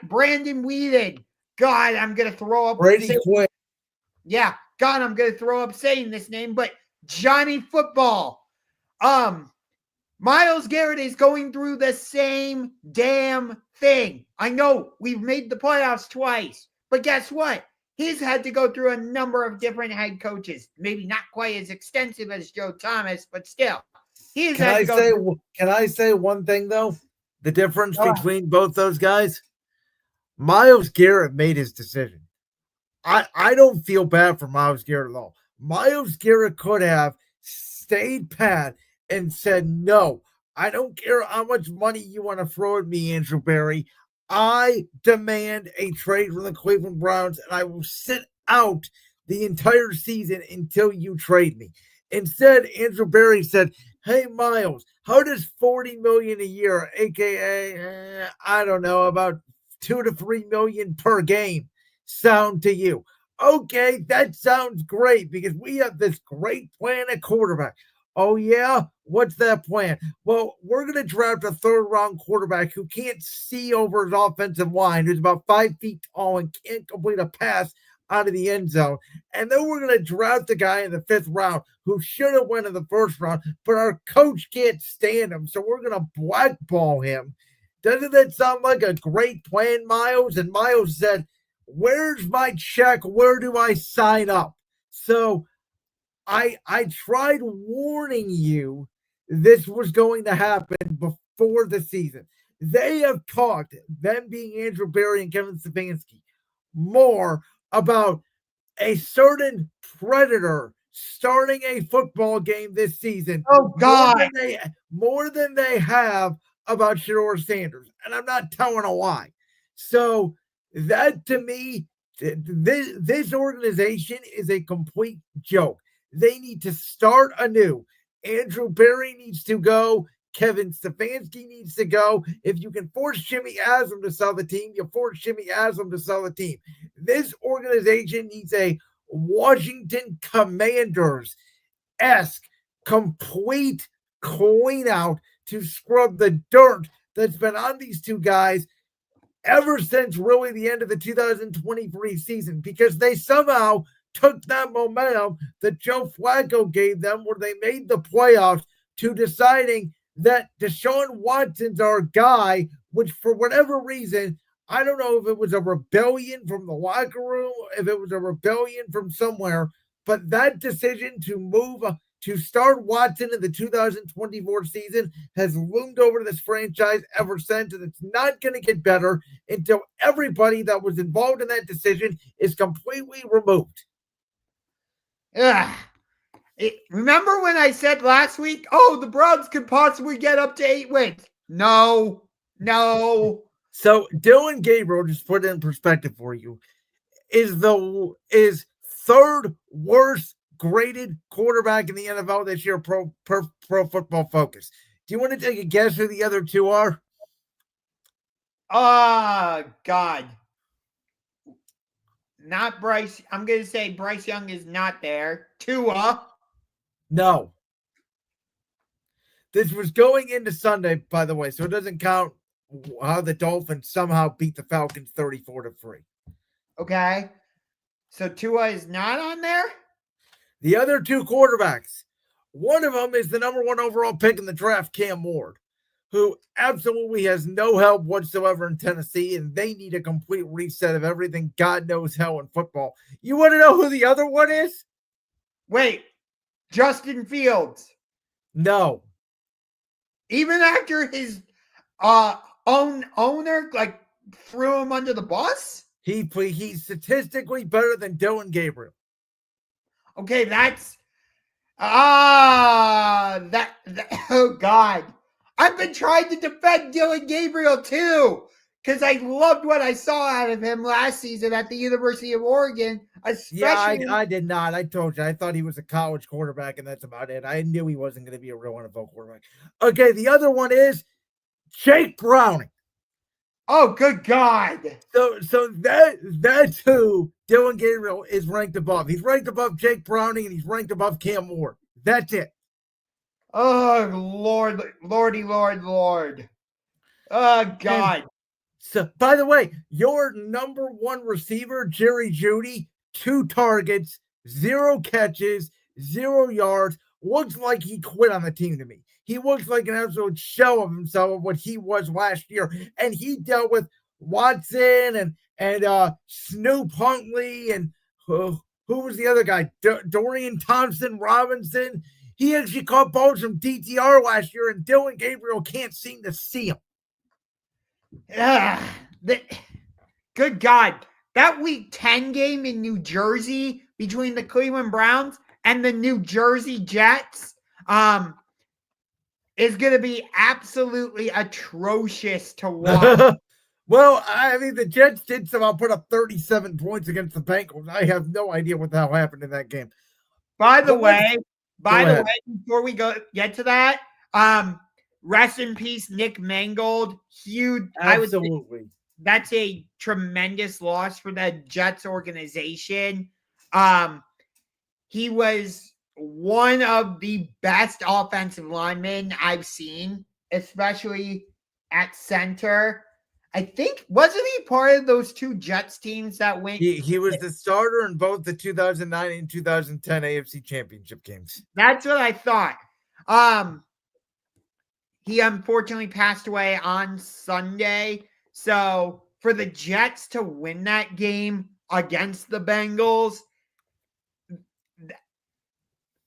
Brandon Whedon. God, I'm going to throw up. Brady Quinn. Yeah. God, I'm going to throw up saying this name, but Johnny Football. Myles Garrett is going through the same damn thing. I know we've made the playoffs twice, but guess what? He's had to go through a number of different head coaches. Maybe not quite as extensive as Joe Thomas, but still. Can I say one thing, though? The difference between both those guys? Myles Garrett made his decision. I don't feel bad for Myles Garrett at all. Myles Garrett could have stayed pat and said, no, I don't care how much money you want to throw at me, Andrew Berry. I demand a trade from the Cleveland Browns, and I will sit out the entire season until you trade me. Instead, Andrew Berry said, hey, Myles, how does $40 million a year, aka, I don't know, about $2 to $3 million per game, sound to you? Okay, that sounds great because we have this great plan at quarterback. Oh, yeah? What's that plan? Well, we're going to draft a third-round quarterback who can't see over his offensive line, who's about 5 feet tall and can't complete a pass out of the end zone. And then we're going to draft a guy in the 5th round who should have went in the 1st round, but our coach can't stand him, so we're going to blackball him. Doesn't that sound like a great plan, Myles? And Myles said, where's my check? Where do I sign up? So I tried warning you this was going to happen before the season. They have talked, them being Andrew Berry and Kevin Stefanski, more about a certain predator starting a football game this season. Oh, God. More than they have about Shedeur Sanders. And I'm not telling a lie. So that, to me, this organization is a complete joke. They need to start anew. Andrew Berry needs to go. Kevin Stefanski needs to go. If you can force Jimmy Haslam to sell the team, you force Jimmy Haslam to sell the team. This organization needs a Washington Commanders-esque complete clean out to scrub the dirt that's been on these two guys ever since really the end of the 2023 season, because they somehow took that momentum that Joe Flacco gave them where they made the playoffs to deciding that Deshaun Watson's our guy, which for whatever reason, I don't know if it was a rebellion from the locker room, if it was a rebellion from somewhere, but that decision to start Watson in the 2024 season has loomed over this franchise ever since, and it's not going to get better until everybody that was involved in that decision is completely removed. Remember when I said last week, the Browns could possibly get up to 8 wins? No. So Dylan Gabriel, just put it in perspective for you, is 3rd worst graded quarterback in the NFL this year, Pro Football Focus. Do you want to take a guess who the other two are? God. Not Bryce. I'm going to say Bryce Young is not there. Tua. No. This was going into Sunday, by the way, so it doesn't count how the Dolphins somehow beat the Falcons 34-3. Okay. So Tua is not on there? The other two quarterbacks, one of them is the number 1 overall pick in the draft, Cam Ward, who absolutely has no help whatsoever in Tennessee, and they need a complete reset of everything God knows hell in football. You want to know who the other one is? Wait, Justin Fields. No. Even after his owner like threw him under the bus? He's statistically better than Dylan Gabriel. Okay, that's oh God. I've been trying to defend Dylan Gabriel too, because I loved what I saw out of him last season at the University of Oregon. Especially, I did not. I told you. I thought he was a college quarterback, and that's about it. I knew he wasn't going to be a real NFL quarterback. Okay, the other one is Jake Browning. oh good God. So that's who Dylan Gabriel is ranked above. He's ranked above Jake Browning, and he's ranked above Cam Moore. That's it. Oh Lord, Lordy, Lord. Oh God. And so, by the way, your number one receiver, Jerry Jeudy, 2 targets, 0 catches, 0 yards. Looks like he quit on the team to me. He looks like an absolute shell of himself of what he was last year. And he dealt with Watson and Snoop Huntley and who was the other guy? Dorian Thompson Robinson. He actually caught balls from DTR last year, and Dylan Gabriel can't seem to see him. Good God. That week 10 game in New Jersey between the Cleveland Browns and the New Jersey Jets is going to be absolutely atrocious to watch. Well, I mean, the Jets did somehow put up 37 points against the Bengals. I have no idea what the hell happened in that game. By the way, before we get to that, rest in peace, Nick Mangold. Huge. Absolutely. That's a tremendous loss for the Jets organization. He was one of the best offensive linemen I've seen, especially at center. I think, wasn't he part of those 2 Jets teams that went? He was the starter in both the 2009 and 2010 AFC Championship games. That's what I thought. He unfortunately passed away on Sunday. So for the Jets to win that game against the Bengals,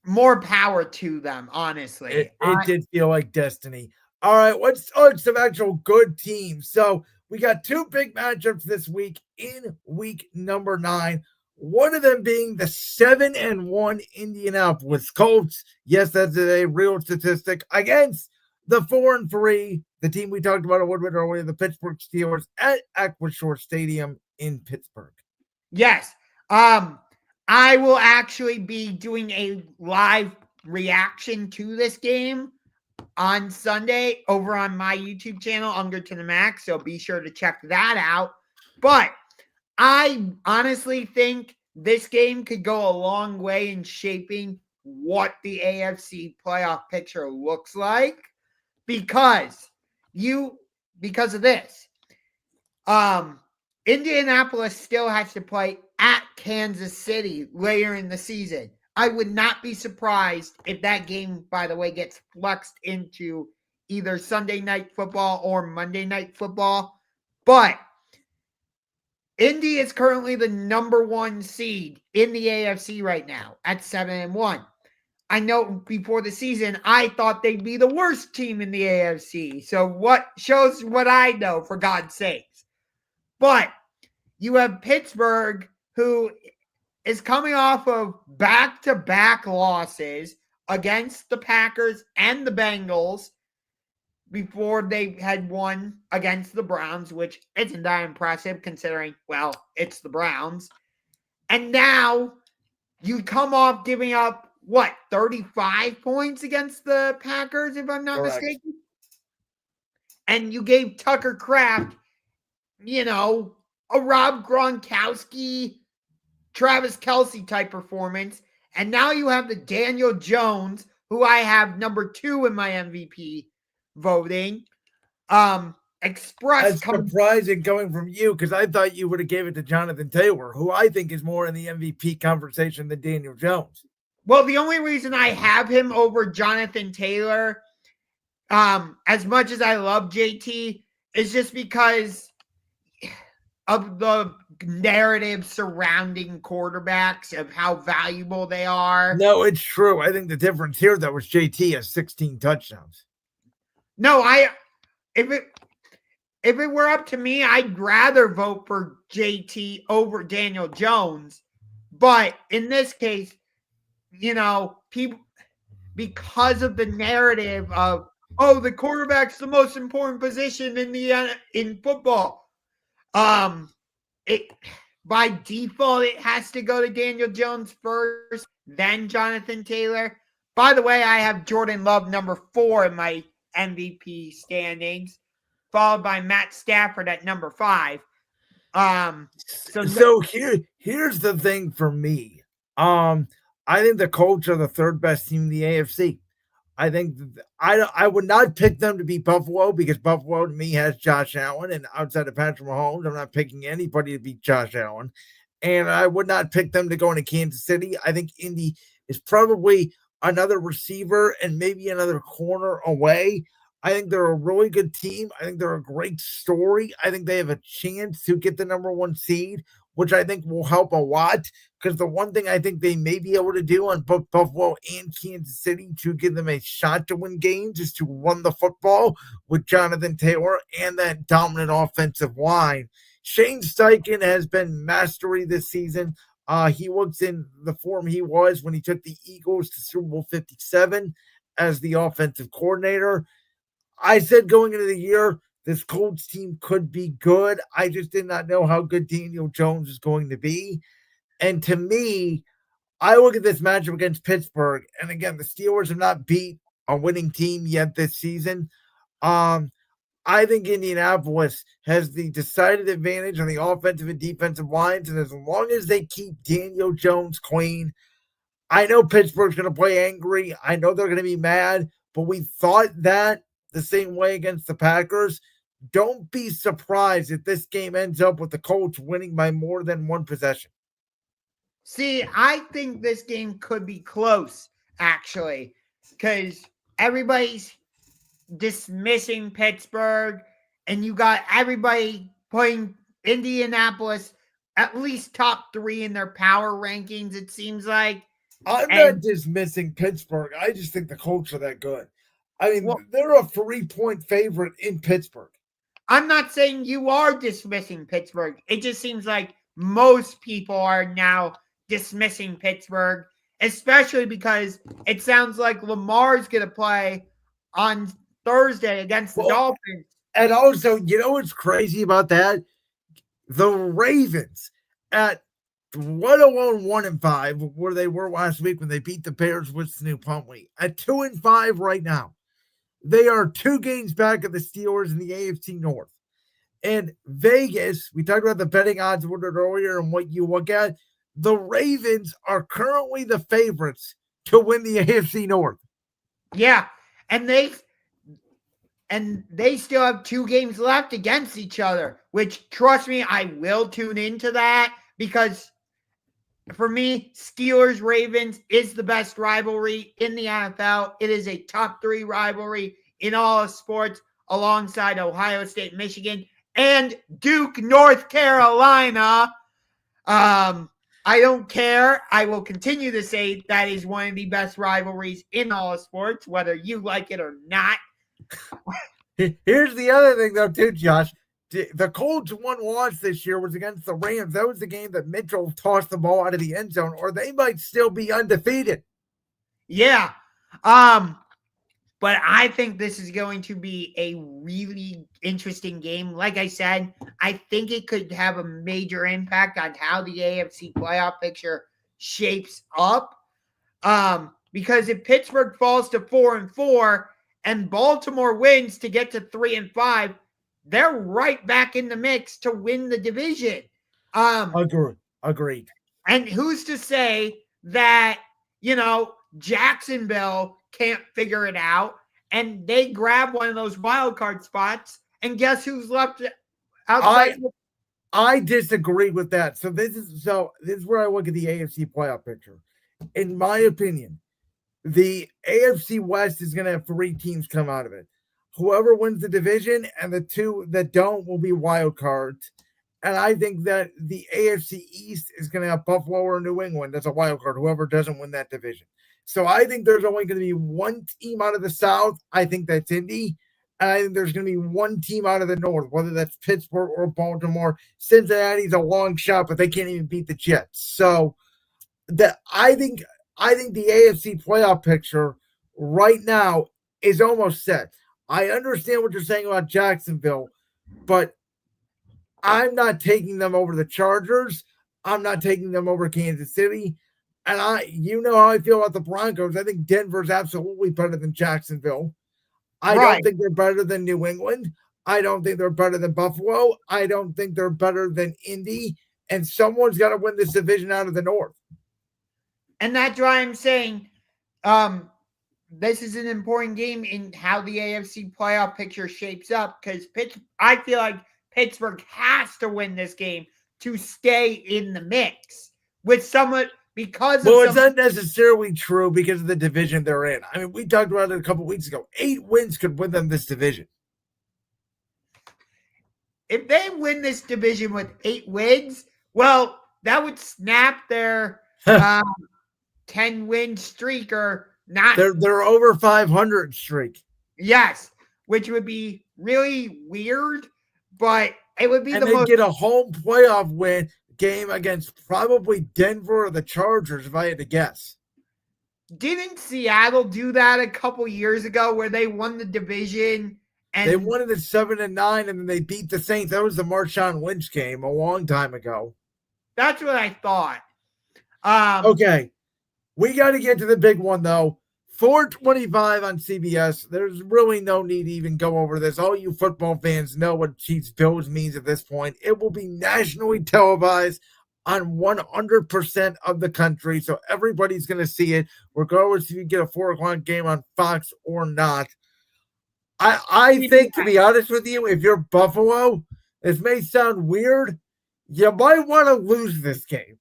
more power to them, honestly. It did feel like destiny. All right, let's start some actual good teams. So we got 2 big matchups this week in week number 9. One of them being the 7-1 Indianapolis Colts. Yes, that's a real statistic against the 4-3, the team we talked about a little bit earlier, the Pittsburgh Steelers at Acrisure Stadium in Pittsburgh. Yes. I will actually be doing a live reaction to this game on Sunday over on my YouTube channel, Ungar to the Max. So be sure to check that out. But I honestly think this game could go a long way in shaping what the AFC playoff picture looks like because of this. Indianapolis still has to play at Kansas City later in the season. I would not be surprised if that game, by the way, gets flexed into either Sunday Night Football or Monday Night Football. But Indy is currently the number 1 seed in the AFC right now at 7-1. I know before the season, I thought they'd be the worst team in the AFC. So what shows what I know, for God's sakes. But you have Pittsburgh, who is coming off of back-to-back losses against the Packers and the Bengals before they had won against the Browns, which isn't that impressive considering, well, it's the Browns. And now you come off giving up, 35 points against the Packers, if I'm not mistaken? And you gave Tucker Kraft, a Rob Gronkowski, Travis Kelce type performance. And now you have the Daniel Jones, who I have number 2 in my MVP voting. That's surprising coming from you because I thought you would have gave it to Jonathan Taylor, who I think is more in the MVP conversation than Daniel Jones. Well, the only reason I have him over Jonathan Taylor, as much as I love JT, is just because of the narrative surrounding quarterbacks of how valuable they are. No, it's true. I think the difference here, though, was JT has 16 touchdowns. No, if it were up to me, I'd rather vote for JT over Daniel Jones. But in this case, people, because of the narrative of, oh, the quarterback's the most important position in football. It by default it has to go to Daniel Jones first, then Jonathan Taylor. By the way, I have Jordan Love number 4 in my MVP standings, followed by Matt Stafford at number 5. So here's the thing for me. I think the Colts are the third best team in the AFC. I think I would not pick them to beat Buffalo because Buffalo to me has Josh Allen, and outside of Patrick Mahomes, I'm not picking anybody to beat Josh Allen. And I would not pick them to go into Kansas City. I think Indy is probably another receiver and maybe another corner away. I think they're a really good team. I think they're a great story. I think they have a chance to get the number 1 seed, which I think will help a lot. Because the one thing I think they may be able to do on both Buffalo and Kansas City to give them a shot to win games is to run the football with Jonathan Taylor and that dominant offensive line. Shane Steichen has been mastery this season. He looks in the form he was when he took the Eagles to Super Bowl 57 as the offensive coordinator. I said going into the year, this Colts team could be good. I just did not know how good Daniel Jones is going to be. And to me, I look at this matchup against Pittsburgh, and again, the Steelers have not beat a winning team yet this season. I think Indianapolis has the decided advantage on the offensive and defensive lines, and as long as they keep Daniel Jones clean, I know Pittsburgh's going to play angry. I know they're going to be mad, but we thought that the same way against the Packers. Don't be surprised if this game ends up with the Colts winning by more than 1 possession. See, I think this game could be close, actually, because everybody's dismissing Pittsburgh, and you got everybody putting Indianapolis at least top 3 in their power rankings, it seems like. I'm not dismissing Pittsburgh. I just think the Colts are that good. I mean, they're a 3-point favorite in Pittsburgh. I'm not saying you are dismissing Pittsburgh. It just seems like most people are now dismissing Pittsburgh, especially because it sounds like Lamar's going to play on Thursday against the Dolphins. And also, you know what's crazy about that? The Ravens at 1-1-5, where they were last week when they beat the Bears with Snoop Huntley, at 2-5 right now. They are 2 games back of the Steelers in the AFC North. And Vegas, we talked about the betting odds a little bit earlier and what you look at. The Ravens are currently the favorites to win the AFC North. Yeah, and they still have 2 games left against each other, which, trust me, I will tune into that because for me, Steelers-Ravens is the best rivalry in the NFL. It is a top 3 rivalry in all of sports alongside Ohio State, Michigan, and Duke, North Carolina. I don't care. I will continue to say that is one of the best rivalries in all of sports, whether you like it or not. Here's the other thing, though, too, Josh. The Colts' one loss this year was against the Rams. That was the game that Mitchell tossed the ball out of the end zone, or they might still be undefeated. Yeah. But I think this is going to be a really interesting game. Like I said, I think it could have a major impact on how the AFC playoff picture shapes up. Because if Pittsburgh falls to 4-4 and Baltimore wins to get to 3-5, they're right back in the mix to win the division. Agreed. And who's to say that, Jacksonville can't figure it out and they grab one of those wild card spots, and guess who's left outside? I disagree with that. So this is where I look at the AFC playoff picture. In my opinion, the AFC West is going to have 3 teams come out of it. Whoever wins the division and the 2 that don't will be wild cards. And I think that the AFC East is going to have Buffalo or New England as a wild card, whoever doesn't win that division. So I think there's only going to be 1 team out of the South. I think that's Indy. And I think there's going to be one team out of the North, whether that's Pittsburgh or Baltimore. Cincinnati's a long shot, but they can't even beat the Jets. So that I think the AFC playoff picture right now is almost set. I understand what you're saying about Jacksonville, but I'm not taking them over the Chargers. I'm not taking them over Kansas City. And you know how I feel about the Broncos. I think Denver's absolutely better than Jacksonville. I Right. don't think they're better than New England. I don't think they're better than Buffalo. I don't think they're better than Indy. And someone's got to win this division out of the North. And that's why I'm saying this is an important game in how the AFC playoff picture shapes up, because I feel like Pittsburgh has to win this game to stay in the mix with someone because well, of it's not necessarily true because of the division they're in. I mean, we talked about it a couple weeks ago. 8 wins could win them this division. If they win this division with 8 wins, well, that would snap their 10-win streak, or not. They're over 500 streak. Yes, which would be really weird, but it would be and the they most. Get a home playoff win game against probably Denver or the Chargers, if I had to guess. Didn't Seattle do that a couple years ago where they won the division? And they won it at 7-9, and then they beat the Saints. That was the Marshawn Lynch game a long time ago. That's what I thought. Okay. We got to get to the big one, though. 4:25 on CBS. There's really no need to even go over this. All you football fans know what Chiefs Bills means at this point. It will be nationally televised on 100% of the country, so everybody's going to see it, regardless if you get a 4 o'clock game on Fox or not. I think, to be honest with you, if you're Buffalo, this may sound weird, you might want to lose this game,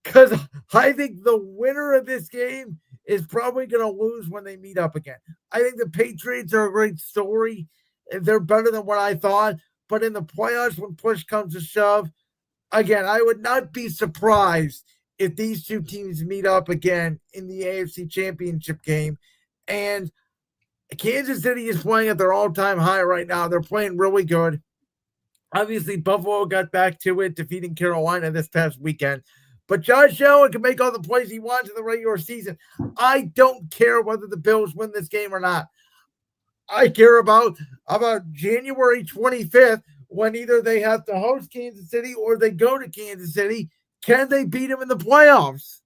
because I think the winner of this game is probably going to lose when they meet up again. I think the Patriots are a great story. They're better than what I thought, but in the playoffs, when push comes to shove, again, I would not be surprised if these two teams meet up again in the AFC Championship game. And Kansas City is playing at their all-time high right now. They're playing really good. Obviously, Buffalo got back to it, defeating Carolina this past weekend. But Josh Allen can make all the plays he wants in the regular season. I don't care whether the Bills win this game or not. I care about January 25th, when either they have to host Kansas City or they go to Kansas City. Can they beat them in the playoffs?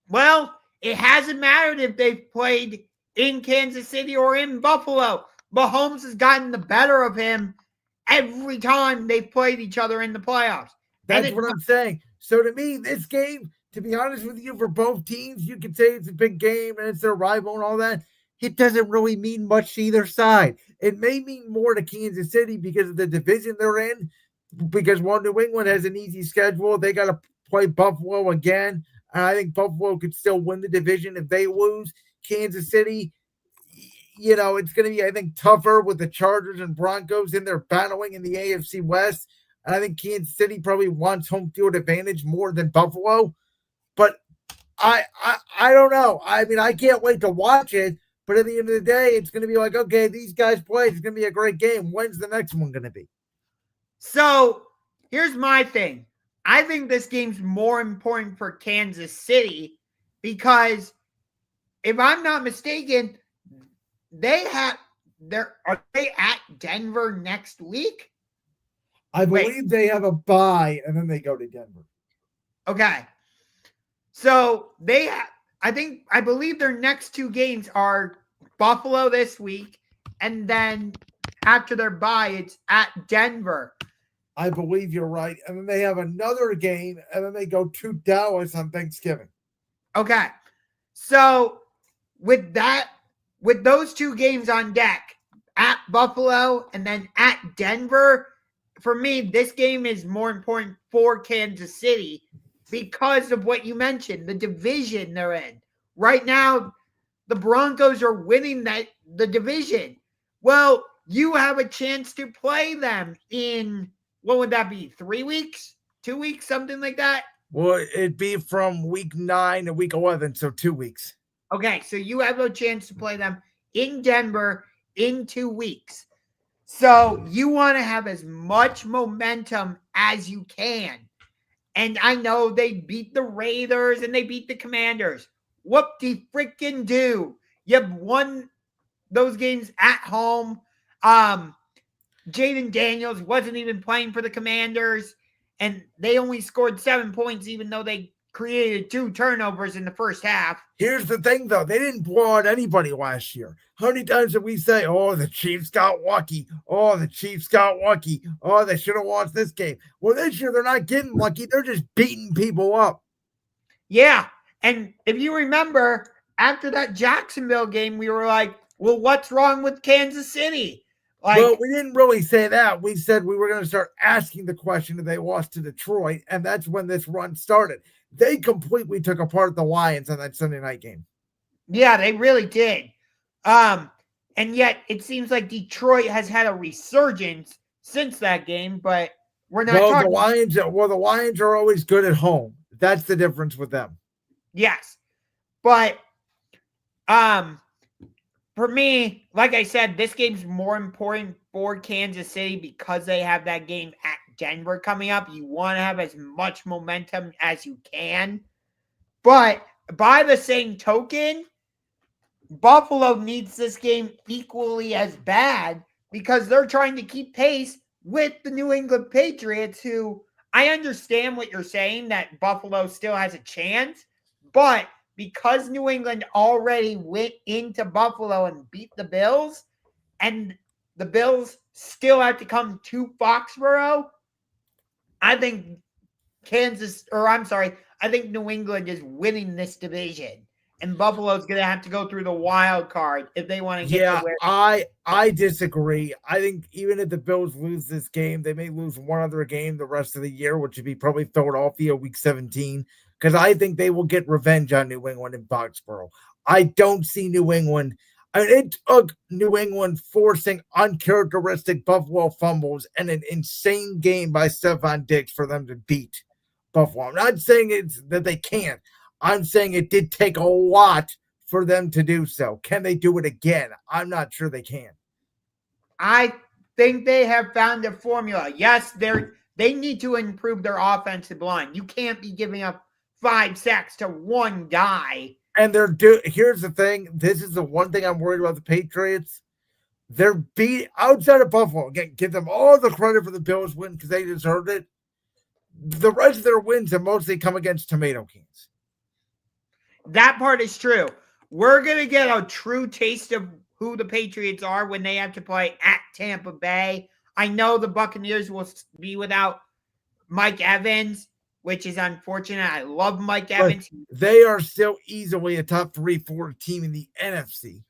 Well, it hasn't mattered if they've played in Kansas City or in Buffalo. Mahomes has gotten the better of him every time they've played each other in the playoffs. That's what I'm saying. So to me, this game, to be honest with you, for both teams, you could say it's a big game and it's their rival and all that. It doesn't really mean much to either side. It may mean more to Kansas City because of the division they're in, because while New England has an easy schedule, they got to play Buffalo again. And I think Buffalo could still win the division if they lose. Kansas City, it's going to be, I think, tougher with the Chargers and Broncos in there battling in the AFC West. And I think Kansas City probably wants home field advantage more than Buffalo. But I don't know. I mean, I can't wait to watch it. But at the end of the day, it's going to be like, okay, these guys play. It's going to be a great game. When's the next one going to be? So here's my thing. I think this game's more important for Kansas City because if I'm not mistaken, are they at Denver next week? I believe they have a bye and then they go to Denver. Okay. So I believe their next 2 games are Buffalo this week, and then after their bye, it's at Denver. I believe you're right. And then they have another game, and then they go to Dallas on Thanksgiving. Okay. So with those 2 games on deck, at Buffalo and then at Denver, for me, this game is more important for Kansas City because of what you mentioned, the division they're in. Right now, the Broncos are winning the division. Well, you have a chance to play them in, what would that be, 3 weeks? 2 weeks, something like that? Well, it'd be from week 9 to week 11, so 2 weeks. Okay, so you have a chance to play them in Denver in 2 weeks. So you want to have as much momentum as you can. And I know they beat the Raiders and they beat the Commanders. Whoop-de-freaking do. You have won those games at home. Jaden Daniels wasn't even playing for the Commanders, and they only scored 7 points, even though they created 2 turnovers in the first half. Here's the thing, though. They didn't blow out anybody last year. How many times did we say, oh, the Chiefs got lucky. Oh, the Chiefs got lucky. Oh, they should have lost this game. Well, this year they're not getting lucky. They're just beating people up. Yeah, and if you remember, after that Jacksonville game, we were like, well, what's wrong with Kansas City? Well, we didn't really say that. We said we were going to start asking the question if they lost to Detroit, and that's when this run started. They completely took apart the Lions on that Sunday night game. Yeah, they really did. And yet it seems like Detroit has had a resurgence since that game, but we're not talking. The Lions are always good at home. That's the difference with them. Yes. But for me, like I said, this game's more important for Kansas City because they have that game at Denver coming up. You want to have as much momentum as you can. But by the same token, Buffalo needs this game equally as bad because they're trying to keep pace with the New England Patriots, who I understand what you're saying, that Buffalo still has a chance, but because New England already went into Buffalo and beat the Bills, and the Bills still have to come to Foxborough, I think I think New England is winning this division. And Buffalo's going to have to go through the wild card if they want to get to where. I disagree. I think even if the Bills lose this game, they may lose one other game the rest of the year, which would be probably Philadelphia week 17, because I think they will get revenge on New England in Foxborough. I don't see New England. I mean, it took New England forcing uncharacteristic Buffalo fumbles and an insane game by Stephon Diggs for them to beat Buffalo. I'm not saying it's that they can't. I'm saying it did take a lot for them to do so. Can they do it again? I'm not sure they can. I think they have found a formula. Yes, they need to improve their offensive line. You can't be giving up 5 sacks to one guy. And here's the thing. This is the one thing I'm worried about the Patriots. They're beat outside of Buffalo. Again, give them all the credit for the Bills win because they deserved it. The rest of their wins have mostly come against tomato cans. That part is true. We're going to get a true taste of who the Patriots are when they have to play at Tampa Bay. I know the Buccaneers will be without Mike Evans, which is unfortunate. I love Mike Evans. They are still easily a top 3-4 team in the NFC.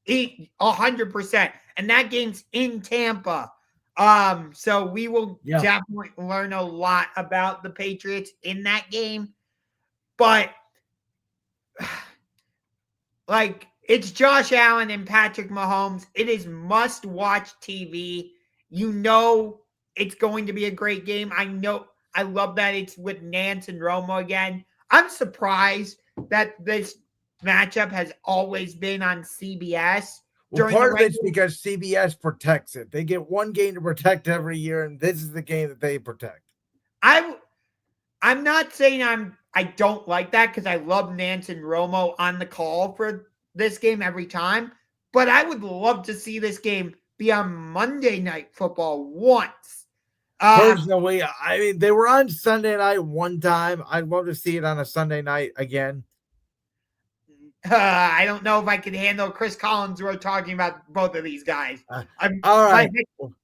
100%. And that game's in Tampa. So we will definitely learn a lot about the Patriots in that game. But like, it's Josh Allen and Patrick Mahomes. It is must-watch TV. You know it's going to be a great game. I love that it's with Nance and Romo again. I'm surprised that this matchup has always been on CBS. Well, part of it's because CBS protects it. They get one game to protect every year, and this is the game that they protect. I'm not saying I don't like that because I love Nance and Romo on the call for this game every time, but I would love to see this game be on Monday Night Football once. Personally, I mean, they were on Sunday night one time. I'd love to see it on a Sunday night again. I don't know if I can handle Chris Collinsworth talking about both of these guys. All right.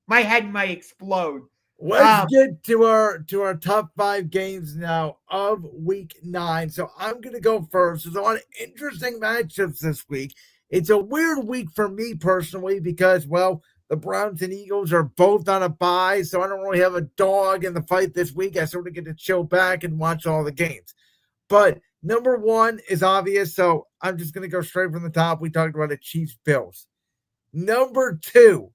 My head might explode. Let's get to our top 5 games now of week 9. So I'm going to go first. There's a lot of interesting matchups this week. It's a weird week for me personally because, well, the Browns and Eagles are both on a bye, so I don't really have a dog in the fight this week. I sort of get to chill back and watch all the games. But number 1 is obvious, so I'm just going to go straight from the top. We talked about the Chiefs-Bills. Number 2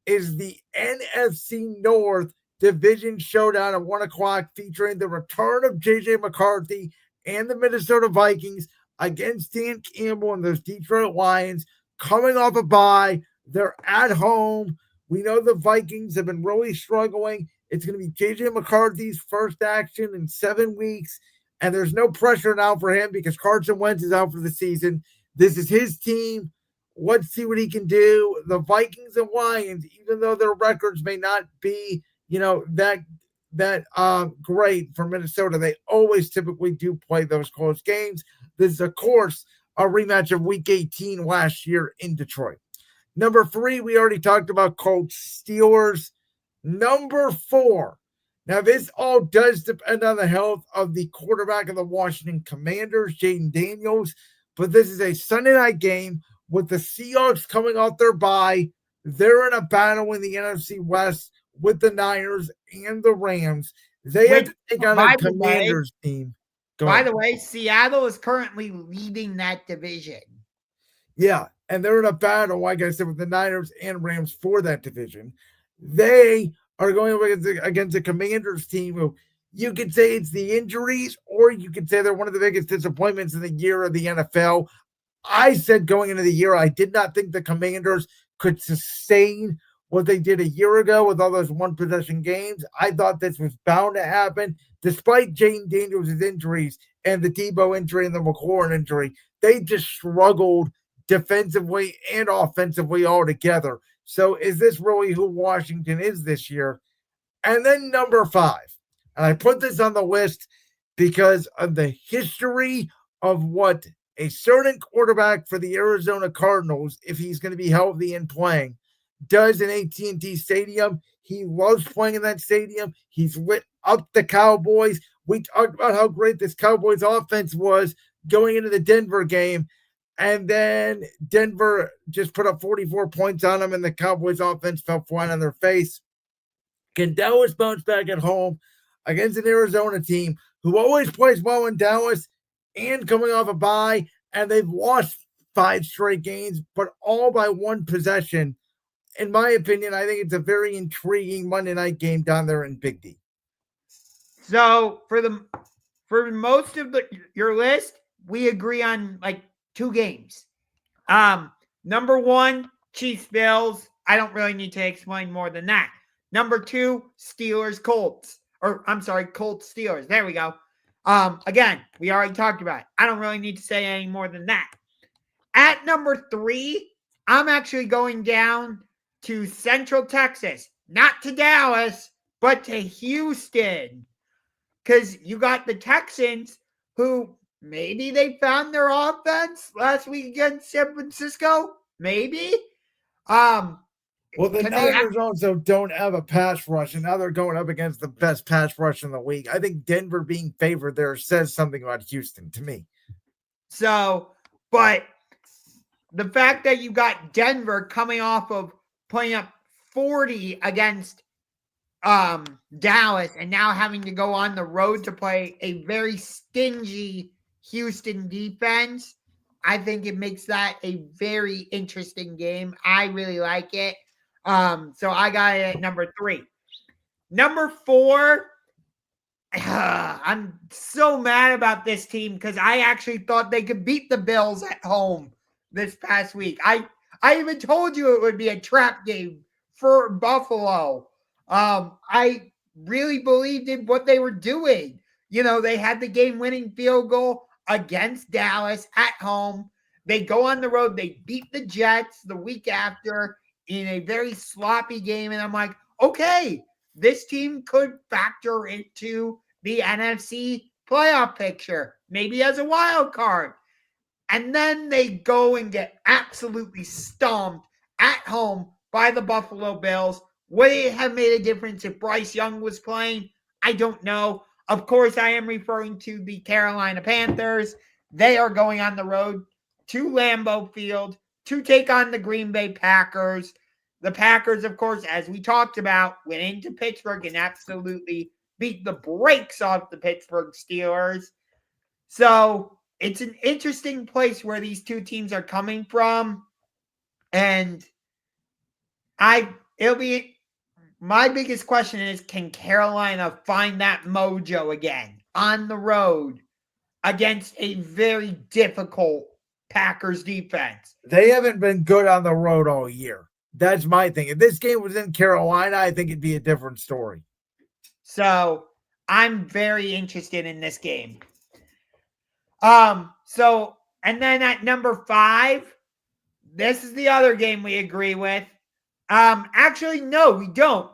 is the NFC North Division Showdown at 1 o'clock featuring the return of J.J. McCarthy and the Minnesota Vikings against Dan Campbell and those Detroit Lions coming off a bye. They're at home We know the Vikings have been really struggling. It's going to be J.J. McCarthy's first action in 7 weeks, and there's no pressure now for him because Carson Wentz is out for the season. This is his team. Let's see what he can do. The Vikings and Lions, even though their records may not be, that great for Minnesota, they always typically do play those close games. This is, of course, a rematch of Week 18 last year in Detroit. Number 3, we already talked about Colts Steelers. Number 4. Now, this all does depend on the health of the quarterback of the Washington Commanders, Jaden Daniels, but this is a Sunday night game with the Seahawks coming off their bye. They're in a battle in the NFC West with the Niners and the Rams. They have to take on a Commanders team. By the way, Seattle is currently leading that division. Yeah, and they're in a battle, like I said, with the Niners and Rams for that division. They are going against a Commanders team who you could say it's the injuries, or you could say they're one of the biggest disappointments in the year of the NFL. I said going into the year, I did not think the Commanders could sustain what they did a year ago with all those one-possession games. I thought this was bound to happen. Despite Jaden Daniels' injuries and the Debo injury and the McLaurin injury, they just struggled defensively and offensively altogether. So is this really who Washington is this year? And then number 5, and I put this on the list because of the history of what a certain quarterback for the Arizona Cardinals, if he's going to be healthy and playing, does in AT&T Stadium. He loves playing in that stadium. He's lit up the Cowboys. We talked about how great this Cowboys offense was going into the Denver game, and then Denver just put up 44 points on them, and the Cowboys offense fell flat on their face. Can Dallas bounce back at home against an Arizona team who always plays well in Dallas and coming off a bye, and they've lost 5 straight games, but all by one possession? In my opinion, I think it's a very intriguing Monday night game down there in Big D. So for most of your list, we agree on like 2 games. Number 1, Chiefs Bills. I don't really need to explain more than that. Number 2, Steelers Colts. Colts Steelers. There we go. Again, we already talked about it. I don't really need to say any more than that. At number 3, I'm actually going down to Central Texas, not to Dallas, but to Houston. Because you got the Texans, who maybe they found their offense last week against San Francisco. Maybe. Well, the Niners also don't have a pass rush, and now they're going up against the best pass rush in the league. I think Denver being favored there says something about Houston to me. So, but the fact that you got Denver coming off of putting up 40 against Dallas and now having to go on the road to play a very stingy Houston defense, I think it makes that a very interesting game. I really like it. So I got it at number 3. Number 4, I'm so mad about this team because I actually thought they could beat the Bills at home this past week. I even told you it would be a trap game for Buffalo. I really believed in what they were doing. You know, they had the game-winning field goal against Dallas at home. They go on the road. They beat the Jets the week after in a very sloppy game. And I'm like, okay, this team could factor into the NFC playoff picture, maybe as a wild card. And then they go and get absolutely stomped at home by the Buffalo Bills. Would it have made a difference if Bryce Young was playing? I don't know. Of course, I am referring to the Carolina Panthers. They are going on the road to Lambeau Field to take on the Green Bay Packers. The Packers, of course, as we talked about, went into Pittsburgh and absolutely beat the brakes off the Pittsburgh Steelers. So it's an interesting place where these two teams are coming from. And my biggest question is, can Carolina find that mojo again on the road against a very difficult Packers defense? They haven't been good on the road all year. That's my thing. If this game was in Carolina, I think it'd be a different story. So I'm very interested in this game. And then at number 5, this is the other game we agree with. Actually, no, we don't.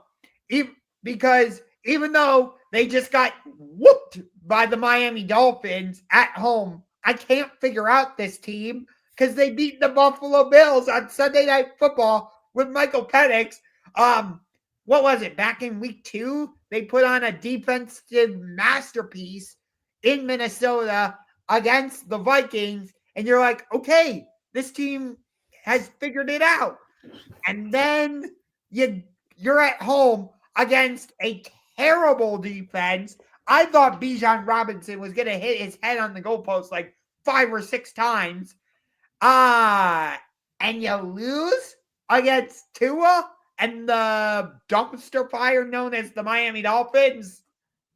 Because even though they just got whooped by the Miami Dolphins at home, I can't figure out this team because they beat the Buffalo Bills on Sunday Night Football with Michael Penix. What was it? Back in week 2, they put on a defensive masterpiece in Minnesota against the Vikings, and you're like, okay, this team has figured it out. And then you're at home against a terrible defense. I thought Bijan Robinson was going to hit his head on the goalpost like 5 or 6 times. And you lose against Tua and the dumpster fire known as the Miami Dolphins.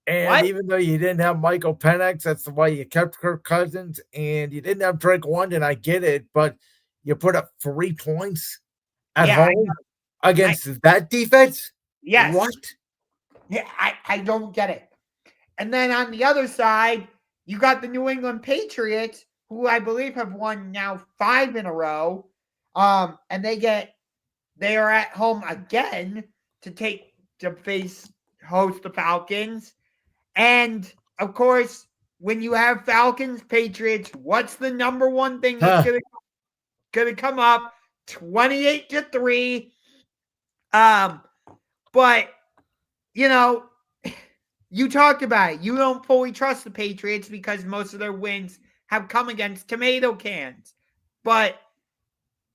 And What? even though you didn't have Michael Penix, that's why you kept Kirk Cousins, and you didn't have Drake London. I get it, but you put up 3 points at home against that defense? Yes. What? Yeah, I don't get it. And then on the other side, you got the New England Patriots, who I believe have won now 5 in a row. And they are at home again to host the Falcons. And of course, when you have Falcons, Patriots, what's the number one thing that's gonna come up? 28-3. But you talked about it. You don't fully trust the Patriots because most of their wins have come against tomato cans. And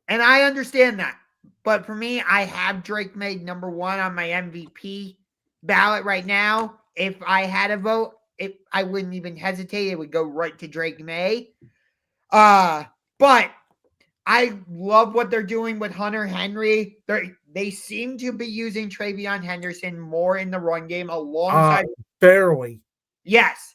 I understand that. But for me, I have Drake May number 1 on my MVP ballot right now. If I had a vote, I wouldn't even hesitate. It would go right to Drake May. But I love what they're doing with Hunter Henry. They seem to be using Travion Henderson more in the run game alongside. Barely. Yes.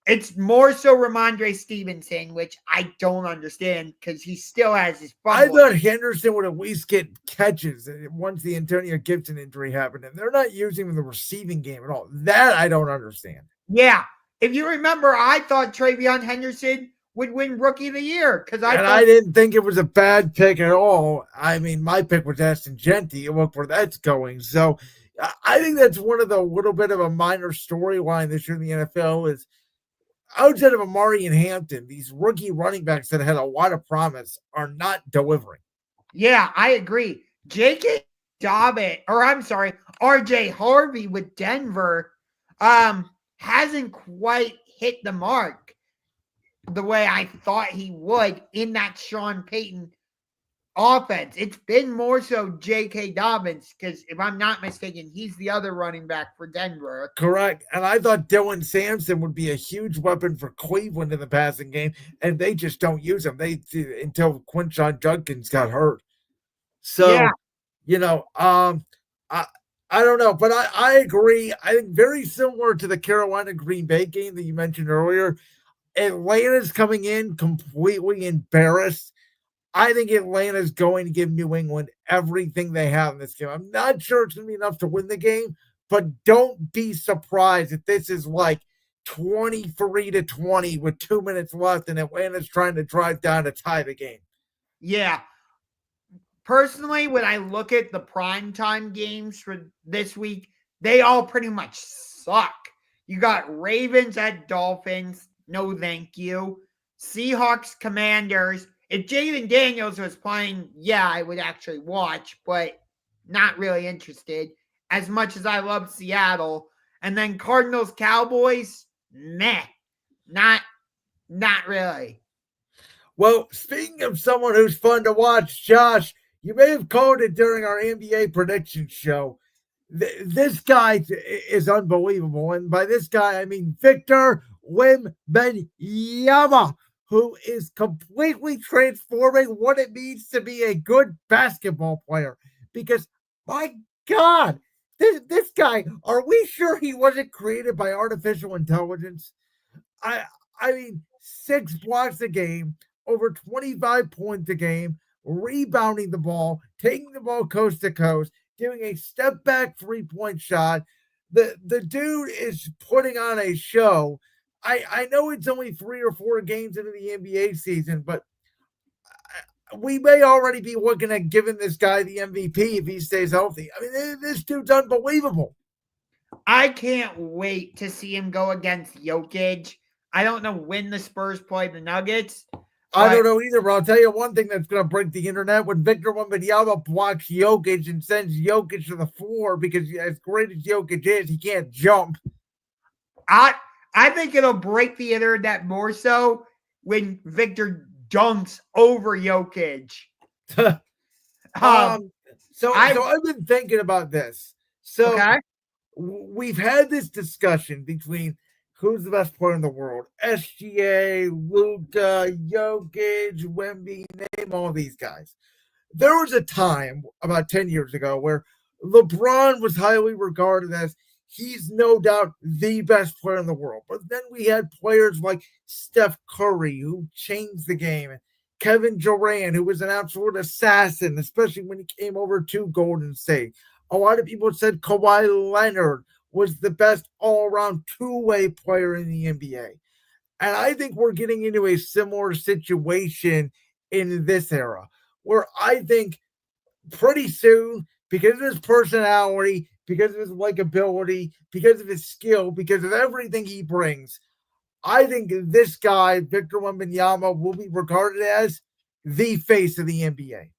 It's more so Ramondre Stevenson, which I don't understand because he still has his fumble. I thought Henderson would at least get catches once the Antonio Gibson injury happened, and they're not using him in the receiving game at all. That I don't understand. Yeah. If you remember, I thought Travion Henderson would win Rookie of the Year because I didn't think it was a bad pick at all. I mean, my pick was Aston Genty. Look where that's going. So I think that's one of the little bit of a minor storyline this year in the NFL is outside of Amari and Hampton, these rookie running backs that had a lot of promise are not delivering. Yeah, I agree. J.K. Dobbins, R.J. Harvey with Denver hasn't quite hit the mark the way I thought he would in that Sean Payton offense. It's been more so J.K. Dobbins because if I'm not mistaken, he's the other running back for Denver. Correct. And I thought Dylan Sampson would be a huge weapon for Cleveland in the passing game, and they just don't use him. Until Quinshon Judkins got hurt. So, I don't know, but I agree. I think very similar to the Carolina Green Bay game that you mentioned earlier. Atlanta's coming in completely embarrassed. I think Atlanta's going to give New England everything they have in this game. I'm not sure it's going to be enough to win the game, but don't be surprised if this is like 23-20 with 2 minutes left and Atlanta's trying to drive down to tie the game. Yeah. Personally, when I look at the primetime games for this week, they all pretty much suck. You got Ravens at Dolphins. No, thank you. Seahawks, Commanders. If Jaden Daniels was playing, yeah, I would actually watch, but not really interested as much as I love Seattle. And then Cardinals, Cowboys, meh. Not really. Well, speaking of someone who's fun to watch, Josh, you may have called it during our NBA prediction show. This guy is unbelievable. And by this guy, I mean Victor Wembanyama, who is completely transforming what it means to be a good basketball player. Because, my God, this guy, are we sure he wasn't created by artificial intelligence? I mean, 6 blocks a game, over 25 points a game, rebounding the ball, taking the ball coast to coast, doing a step back 3-point shot. The dude is putting on a show. I know it's only 3 or 4 games into the NBA season, but we may already be looking at giving this guy the MVP if he stays healthy. I mean, this dude's unbelievable. I can't wait to see him go against Jokic. I don't know when the Spurs play the Nuggets. I don't know either, but I'll tell you one thing that's going to break the internet: when Victor Wembanyama blocks Jokic and sends Jokic to the floor, because as great as Jokic is, he can't jump. I think it'll break the internet more so when Victor dunks over Jokic. So I've been thinking about this. So we've had this discussion between who's the best player in the world: SGA, Luka, Jokic, Wemby, name all these guys. There was a time about 10 years ago where LeBron was highly regarded as he's no doubt the best player in the world. But then we had players like Steph Curry, who changed the game, and Kevin Durant, who was an absolute assassin, especially when he came over to Golden State. A lot of people said Kawhi Leonard was the best all-around two-way player in the NBA. And I think we're getting into a similar situation in this era, where I think pretty soon, because of his personality, because of his likability, because of his skill, because of everything he brings, I think this guy, Victor Wembanyama, will be regarded as the face of the NBA.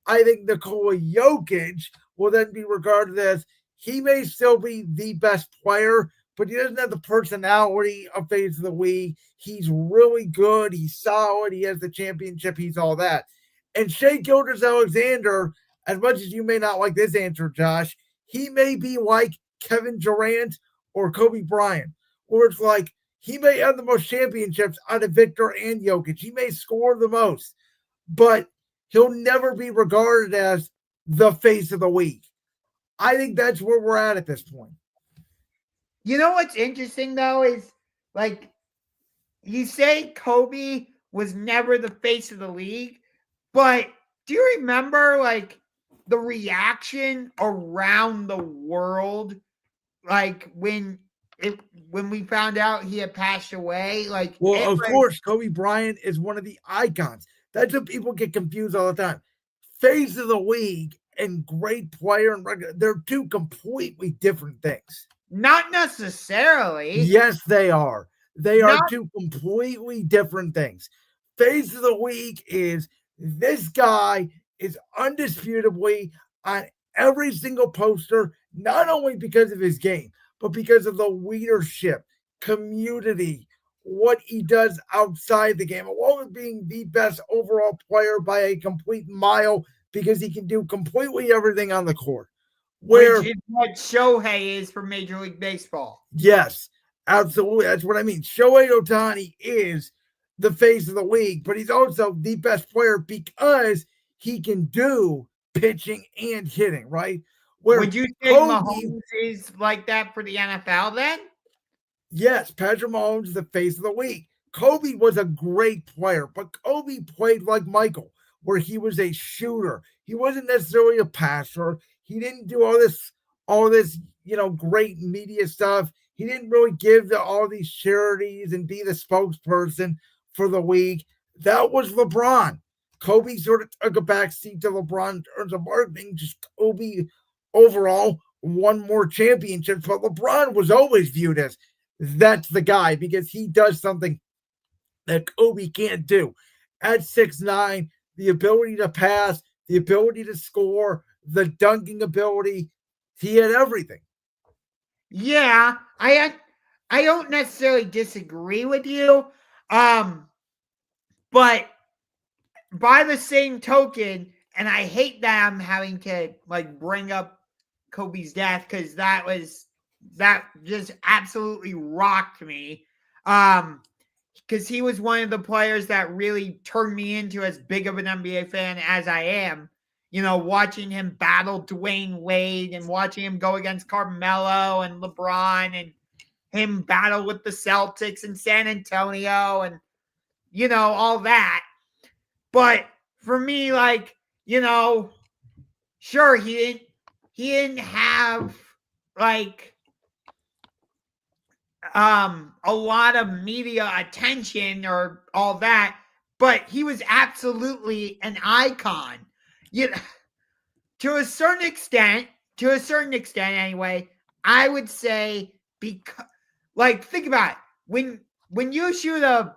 I think Nikola Jokic will then be regarded as, he may still be the best player, but he doesn't have the personality of face of the league. He's really good. He's solid. He has the championship. He's all that. And Shai Gilgeous-Alexander, as much as you may not like this answer, Josh, he may be like Kevin Durant or Kobe Bryant, where it's like he may have the most championships out of Victor and Jokic. He may score the most, but he'll never be regarded as the face of the league. I think that's where we're at this point. You know what's interesting, though, is like you say Kobe was never the face of the league, but do you remember like the reaction around the world, like when we found out he had passed away? Like, well, of course, Kobe Bryant is one of the icons. That's what people get confused all the time. Face of the league and great player and regular, they're two completely different things. Not necessarily. Yes, they are. They are two completely different things. Face of the league is, this guy is undisputably on every single poster, not only because of his game, but because of the leadership, community, what he does outside the game, along with being the best overall player by a complete mile, because he can do completely everything on the court. Which is what Shohei is for Major League Baseball. Yes, absolutely. That's what I mean. Shohei Ohtani is the face of the league, but he's also the best player because he can do pitching and hitting, right? Would you say Mahomes is like that for the NFL then? Yes, Patrick Mahomes is the face of the league. Kobe was a great player, but Kobe played like Michael, where he was a shooter. He wasn't necessarily a passer. He didn't do all this, great media stuff. He didn't really give to all these charities and be the spokesperson for the league. That was LeBron. Kobe sort of took a backseat to LeBron in terms of marketing. Just Kobe overall won more championships, but LeBron was always viewed as, that's the guy, because he does something that Kobe can't do. At 6'9", the ability to pass, the ability to score, the dunking ability, he had everything. Yeah, I don't necessarily disagree with you. But by the same token, and I hate that I'm having to like bring up Kobe's death, because that just absolutely rocked me. Because he was one of the players that really turned me into as big of an NBA fan as I am. Watching him battle Dwayne Wade and watching him go against Carmelo and LeBron and him battle with the Celtics and San Antonio and, all that. But for me, like, sure, he didn't have like a lot of media attention or all that, but he was absolutely an icon. You know, to a certain extent anyway, I would say, because, like, think about it. When you shoot a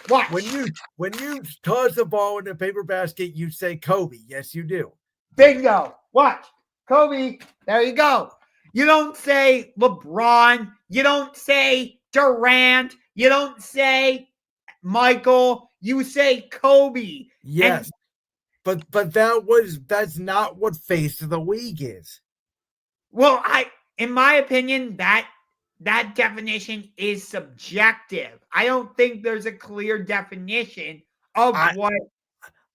watch. When you toss the ball in the paper basket, you say Kobe. Yes, you do. Bingo. Watch. Kobe. There you go. You don't say LeBron. You don't say Durant. You don't say Michael. You say Kobe. Yes. And, but that's not what face of the week is. Well, in my opinion, that definition is subjective. I don't think there's a clear definition of what.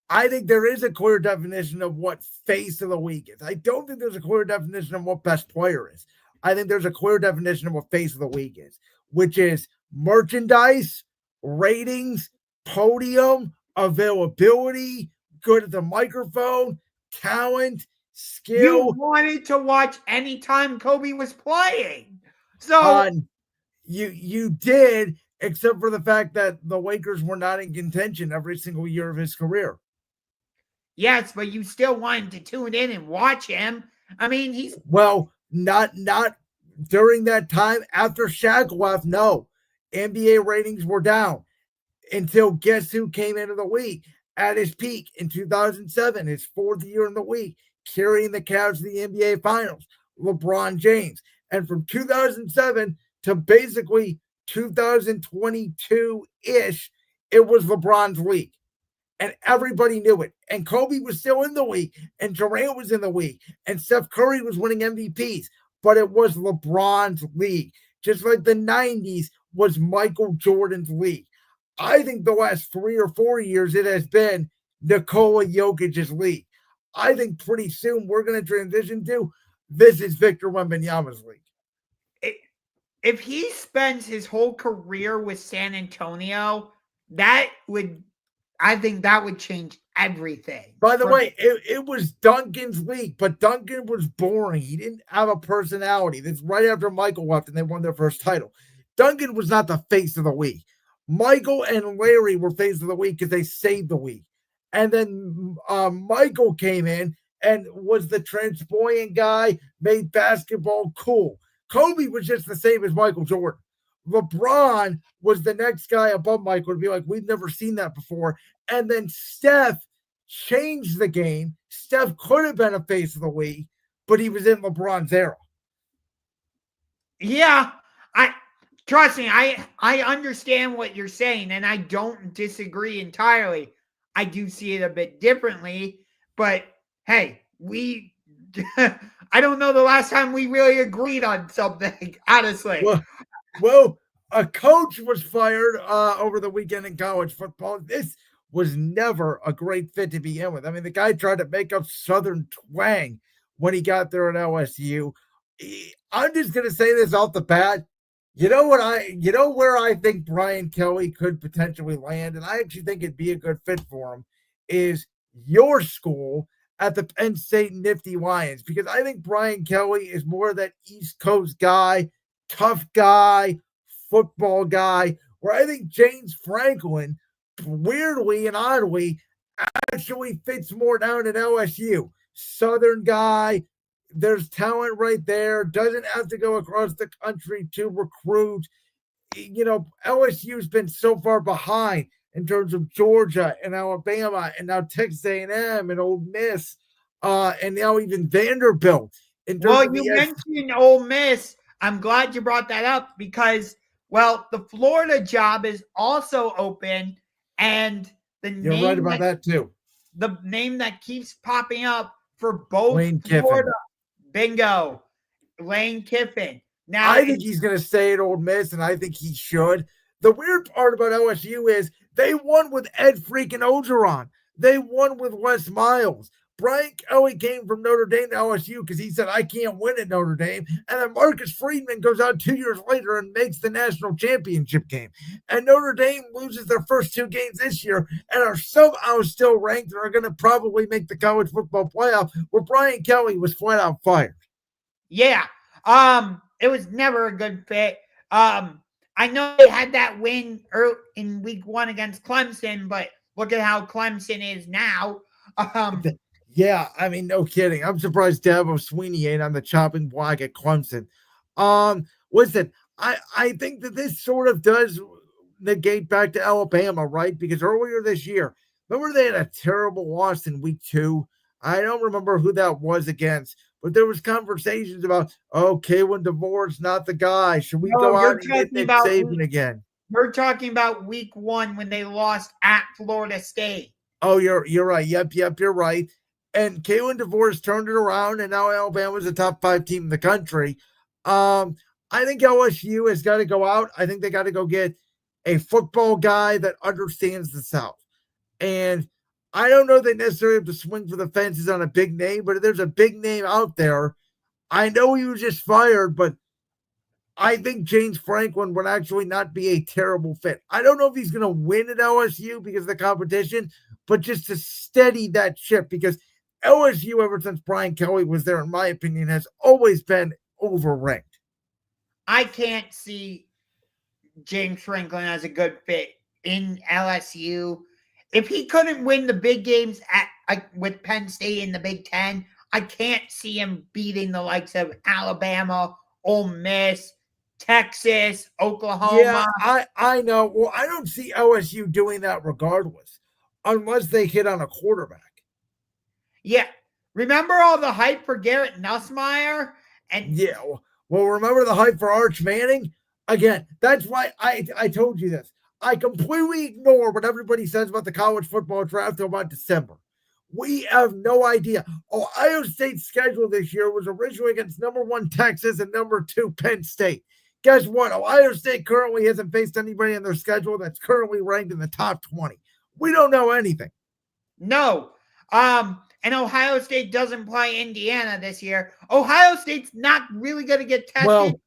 I think there is a clear definition of what face of the week is. I don't think there's a clear definition of what best player is. I think there's a clear definition of what face of the week is, which is merchandise, ratings, podium, availability, good at the microphone, talent, skill. You wanted to watch anytime Kobe was playing. So you did, except for the fact that the Lakers were not in contention every single year of his career. Yes, but you still wanted to tune in and watch him. I mean, he's not during that time after Shaq left. No, NBA ratings were down until guess who came into the league at his peak in 2007, his fourth year in the league, carrying the Cavs to the NBA Finals, LeBron James. And from 2007 to basically 2022-ish, it was LeBron's league. And everybody knew it. And Kobe was still in the league. And Durant was in the league. And Steph Curry was winning MVPs. But it was LeBron's league. Just like the 90s was Michael Jordan's league. I think the last 3 or 4 years it has been Nikola Jokic's league. I think pretty soon we're going to transition to this is Victor Wembanyama's league. If he spends his whole career with San Antonio, I think that would change everything. By the way, it was Duncan's league, but Duncan was boring. He didn't have a personality. That's right after Michael left and they won their first title. Duncan was not the face of the league. Michael and Larry were face of the week because they saved the week. And then Michael came in and was the transpoying guy, made basketball cool. Kobe was just the same as Michael Jordan. LeBron was the next guy above Michael to be like, we've never seen that before. And then Steph changed the game. Steph could have been a face of the week, but he was in LeBron's era. Yeah, trust me, I understand what you're saying, and I don't disagree entirely. I do see it a bit differently, but hey, I don't know the last time we really agreed on something, honestly. Well, a coach was fired over the weekend in college football. This was never a great fit to begin with. I mean, the guy tried to make up Southern twang when he got there at LSU. I'm just going to say this off the bat. You know where I think Brian Kelly could potentially land, and I actually think it'd be a good fit for him, is your school at the Penn State Nifty Lions, because I think Brian Kelly is more of that East Coast guy, tough guy, football guy, where I think James Franklin, weirdly and oddly, actually fits more down at LSU. Southern guy, there's talent right there, doesn't have to go across the country to recruit. You know, LSU's been so far behind in terms of Georgia and Alabama and now Texas A&M and Ole Miss and now even Vanderbilt. Well, you mentioned Ole Miss. I'm glad you brought that up because, well, the Florida job is also open, and you're right about that too. The name that keeps popping up for both Lane Florida, Kiffin. Bingo, Lane Kiffin. Now I think he's going to stay at Ole Miss, and I think he should. The weird part about LSU is they won with Ed freaking Ogeron. They won with Les Miles. Brian Kelly came from Notre Dame to LSU because he said, I can't win at Notre Dame. And then Marcus Freeman goes out 2 years later and makes the national championship game. And Notre Dame loses their first 2 games this year and are somehow still ranked and are going to probably make the college football playoff, where Brian Kelly was flat out fired. Yeah. It was never a good fit. I know they had that win in week 1 against Clemson, but look at how Clemson is now. Yeah, I mean, no kidding. I'm surprised Dabo Sweeney ain't on the chopping block at Clemson. Listen, I think that this sort of does negate back to Alabama, right? Because earlier this year, remember they had a terrible loss in week 2? I don't remember who that was against, but there was conversations about, Kalen DeVore's not the guy. Should we go out and get Nick Saban again? We're talking about week 1 when they lost at Florida State. Oh, you're right. Yep, you're right. And Kalen DeVore's turned it around, and now Alabama's a top 5 team in the country. I think LSU has got to go out. I think they got to go get a football guy that understands the South. And I don't know they necessarily have to swing for the fences on a big name, but if there's a big name out there, I know he was just fired, but I think James Franklin would actually not be a terrible fit. I don't know if he's going to win at LSU because of the competition, but just to steady that ship, because LSU, ever since Brian Kelly was there, in my opinion, has always been overranked. I can't see James Franklin as a good fit in LSU. If he couldn't win the big games with Penn State in the Big Ten, I can't see him beating the likes of Alabama, Ole Miss, Texas, Oklahoma. Yeah, I know. Well, I don't see LSU doing that regardless, unless they hit on a quarterback. Yeah. Remember all the hype for Garrett Nussmeier? And yeah. Well, remember the hype for Arch Manning? Again, that's why I told you this. I completely ignore what everybody says about the college football draft about December. We have no idea. Ohio State's schedule this year was originally against number 1 Texas and number 2 Penn State. Guess what? Ohio State currently hasn't faced anybody in their schedule that's currently ranked in the top 20. We don't know anything. No. And Ohio State doesn't play Indiana this year. Ohio State's not really going to get tested.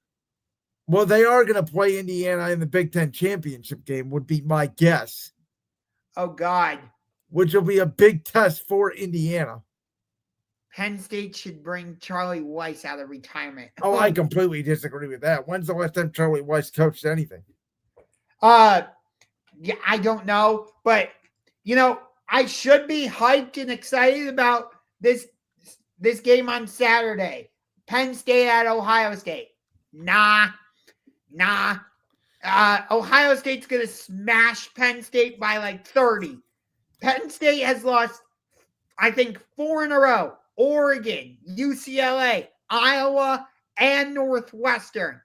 Well, they are going to play Indiana in the Big Ten championship game, would be my guess. Oh, God. Which will be a big test for Indiana. Penn State should bring Charlie Weiss out of retirement. Oh, I completely disagree with that. When's the last time Charlie Weiss coached anything? Yeah, I don't know. But, I should be hyped and excited about this game on Saturday. Penn State at Ohio State. Nah. Ohio State's going to smash Penn State by like 30. Penn State has lost, I think, 4 in a row. Oregon, UCLA, Iowa, and Northwestern.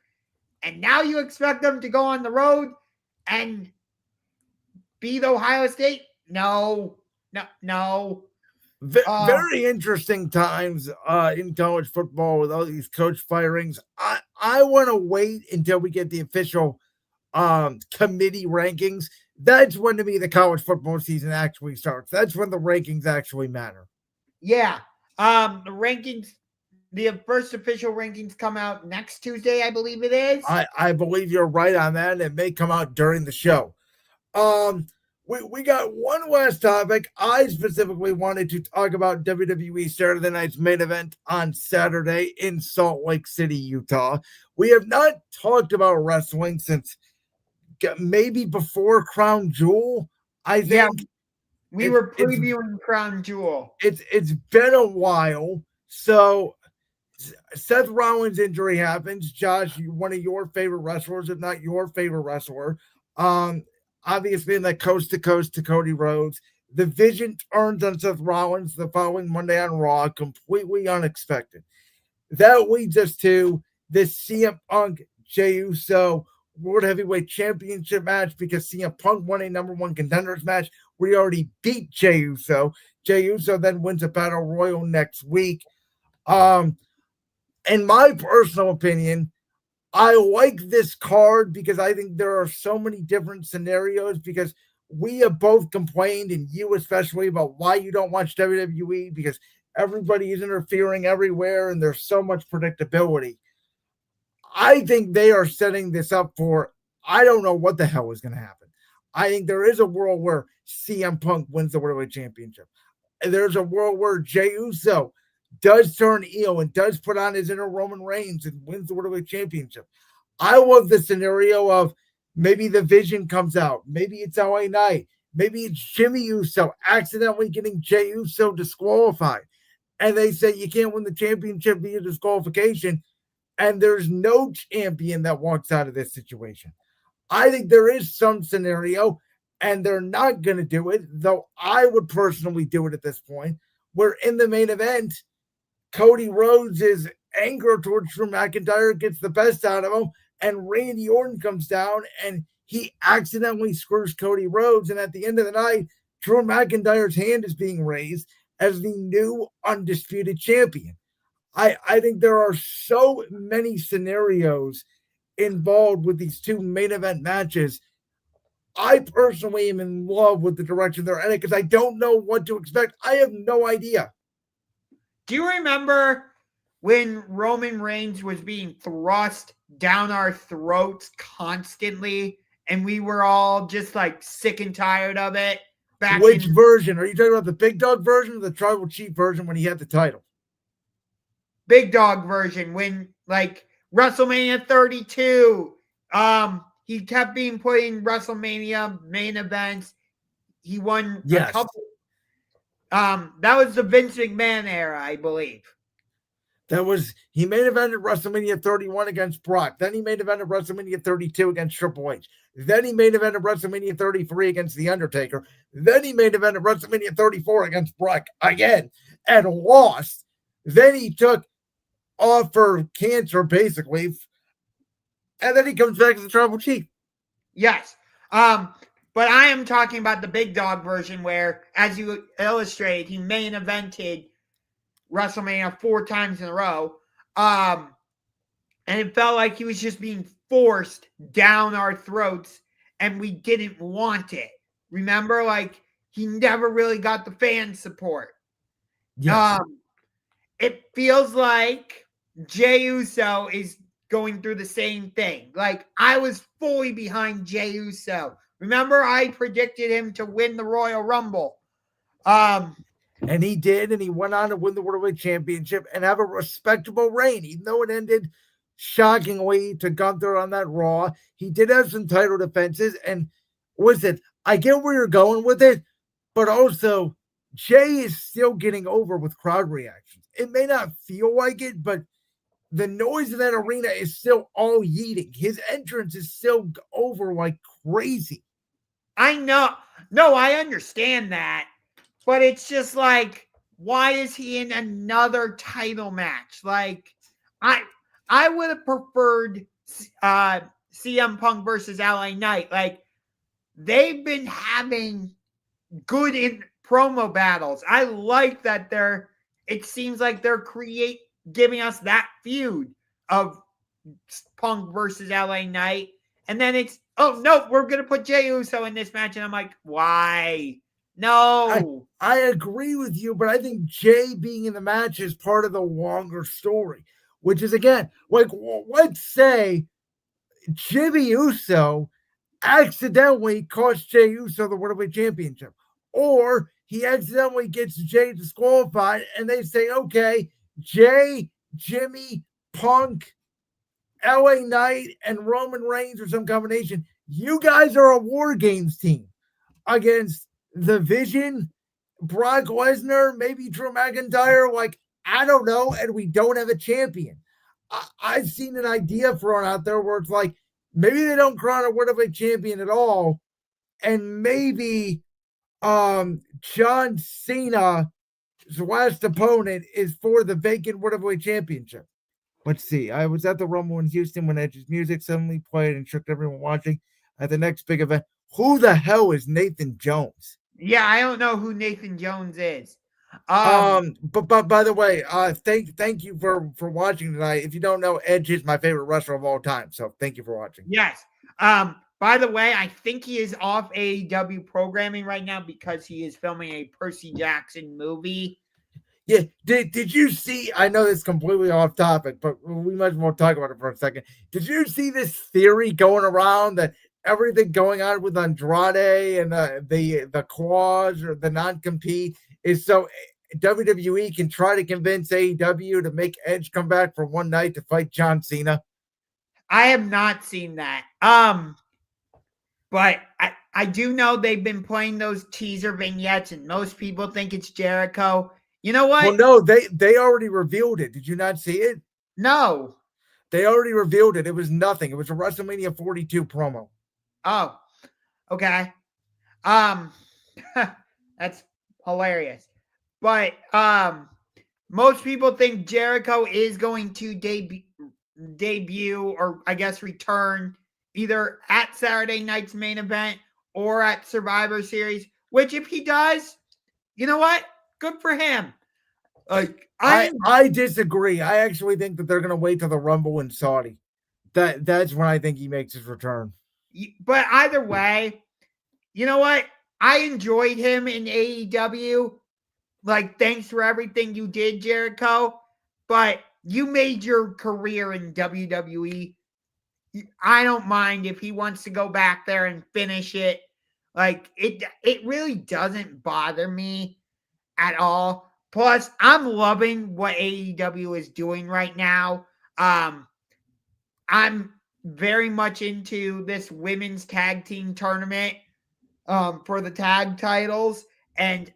And now you expect them to go on the road and beat Ohio State? No. Very interesting times in college football with all these coach firings. I want to wait until we get the official committee rankings. That's when, to me, the college football season actually starts. That's when the rankings actually matter. Yeah. The rankings, the first official rankings come out next Tuesday, I believe it is. I believe you're right on that. It may come out during the show. We got one last topic. I specifically wanted to talk about WWE Saturday Night's main event on Saturday in Salt Lake City, Utah. We have not talked about wrestling since maybe before Crown Jewel, I think. Yeah, we were previewing Crown Jewel. It's been a while. So Seth Rollins' injury happens. Josh, one of your favorite wrestlers, if not your favorite wrestler. Obviously in that coast to coast to Cody Rhodes. The vision turns on Seth Rollins the following Monday on Raw, completely unexpected. That leads us to this CM Punk Jey Uso World Heavyweight Championship match, because CM Punk won a number 1 contenders match. We already beat Jey Uso. Jey Uso then wins a battle royal next week. In my personal opinion, I like this card because I think there are so many different scenarios, because we have both complained, and you especially, about why you don't watch WWE because everybody is interfering everywhere and there's so much predictability. I think they are setting this up for, I don't know what the hell is going to happen. I think there is a world where CM Punk wins the World Heavyweight Championship. There's a world where Jey Uso does turn heel and does put on his inner Roman Reigns and wins the World Heavyweight Championship. I love the scenario of maybe the Vision comes out. Maybe it's LA Knight. Maybe it's Jimmy Uso accidentally getting Jey Uso disqualified. And they say you can't win the championship via disqualification. And there's no champion that walks out of this situation. I think there is some scenario, and they're not going to do it, though I would personally do it at this point, where in the main event, Cody Rhodes' anger towards Drew McIntyre gets the best out of him, and Randy Orton comes down, and he accidentally screws Cody Rhodes, and at the end of the night, Drew McIntyre's hand is being raised as the new undisputed champion. I think there are so many scenarios involved with these two main event matches. I personally am in love with the direction they're headed because I don't know what to expect. I have no idea. Do you remember when Roman Reigns was being thrust down our throats constantly and we were all just like sick and tired of it? Which version? Are you talking about the Big Dog version or the Tribal Chief version when he had the title? Big Dog version, when like WrestleMania 32, he kept being put in WrestleMania main events. He won a couple. That was the Vince McMahon era, I believe. He main evented WrestleMania 31 against Brock. Then he main evented WrestleMania 32 against Triple H. Then he main evented WrestleMania 33 against The Undertaker. Then he main evented WrestleMania 34 against Brock again and lost. Then he took off for cancer, basically. And then he comes back as the Tribal Chief. Yes. But I am talking about the Big Dog version where, as you illustrated, he main evented WrestleMania 4 times in a row. And it felt like he was just being forced down our throats and we didn't want it. Remember? Like, he never really got the fan support. Yes. It feels like Jey Uso is going through the same thing. Like, I was fully behind Jey Uso. Remember, I predicted him to win the Royal Rumble. And he did, and he went on to win the World Heavyweight Championship and have a respectable reign, even though it ended shockingly to Gunther on that Raw. He did have some title defenses, and listen, I get where you're going with it, but also Jey is still getting over with crowd reactions. It may not feel like it, but the noise in that arena is still all yeeting. His entrance is still over like crazy. I know. No, I understand that. But it's just like, why is he in another title match? Like, I would have preferred CM Punk versus LA Knight. Like, they've been having good in promo battles. I like that it seems like they're giving us that feud of Punk versus LA Knight. And then it's, oh, no, we're going to put Jey Uso in this match. And I'm like, why? No. I agree with you, but I think Jey being in the match is part of the longer story, which is, again, like, let's say Jimmy Uso accidentally cost Jey Uso the World Heavyweight Championship, or he accidentally gets Jey disqualified, and they say, okay, Jey, Jimmy, Punk, LA Knight, and Roman Reigns, or some combination, you guys are a War Games team against the Vision, Brock Lesnar, maybe Drew McIntyre, like, I don't know, and we don't have a champion. I've seen an idea thrown out there where it's like, maybe they don't crown a World Heavyweight champion at all, and maybe John Cena's last opponent is for the vacant World Heavyweight Championship. Let's see. I was at the Rumble in Houston when Edge's music suddenly played and shook everyone watching at the next big event. Who the hell is Nathan Jones? Yeah, I don't know who Nathan Jones is. But by the way, thank you for watching tonight. If you don't know, Edge is my favorite wrestler of all time. So thank you for watching. Yes. By By the way, I think he is off AEW programming right now because he is filming a Percy Jackson movie. Yeah, did you see? I know this is completely off topic, but we might as well talk about it for a second. Did you see this theory going around that everything going on with Andrade and the clause or the non-compete is so WWE can try to convince AEW to make Edge come back for one night to fight John Cena? I have not seen that. But I do know they've been playing those teaser vignettes, and most people think it's Jericho. You know what? Well, no, they already revealed it. Did you not see it? No. They already revealed it. It was nothing. It was a WrestleMania 42 promo. Oh, okay. That's hilarious. But most people think Jericho is going to debut or I guess return either at Saturday night's main event or at Survivor Series, which if he does, you know what? Good for him. Like I disagree. I actually think that they're going to wait till the Rumble in Saudi. That's when I think he makes his return. But either way, you know what? I enjoyed him in AEW. Like, thanks for everything you did, Jericho. But you made your career in WWE. I don't mind if he wants to go back there and finish it. Like, it really doesn't bother me at all. Plus, I'm loving what AEW is doing right now. I'm very much into this women's tag team tournament for the tag titles. And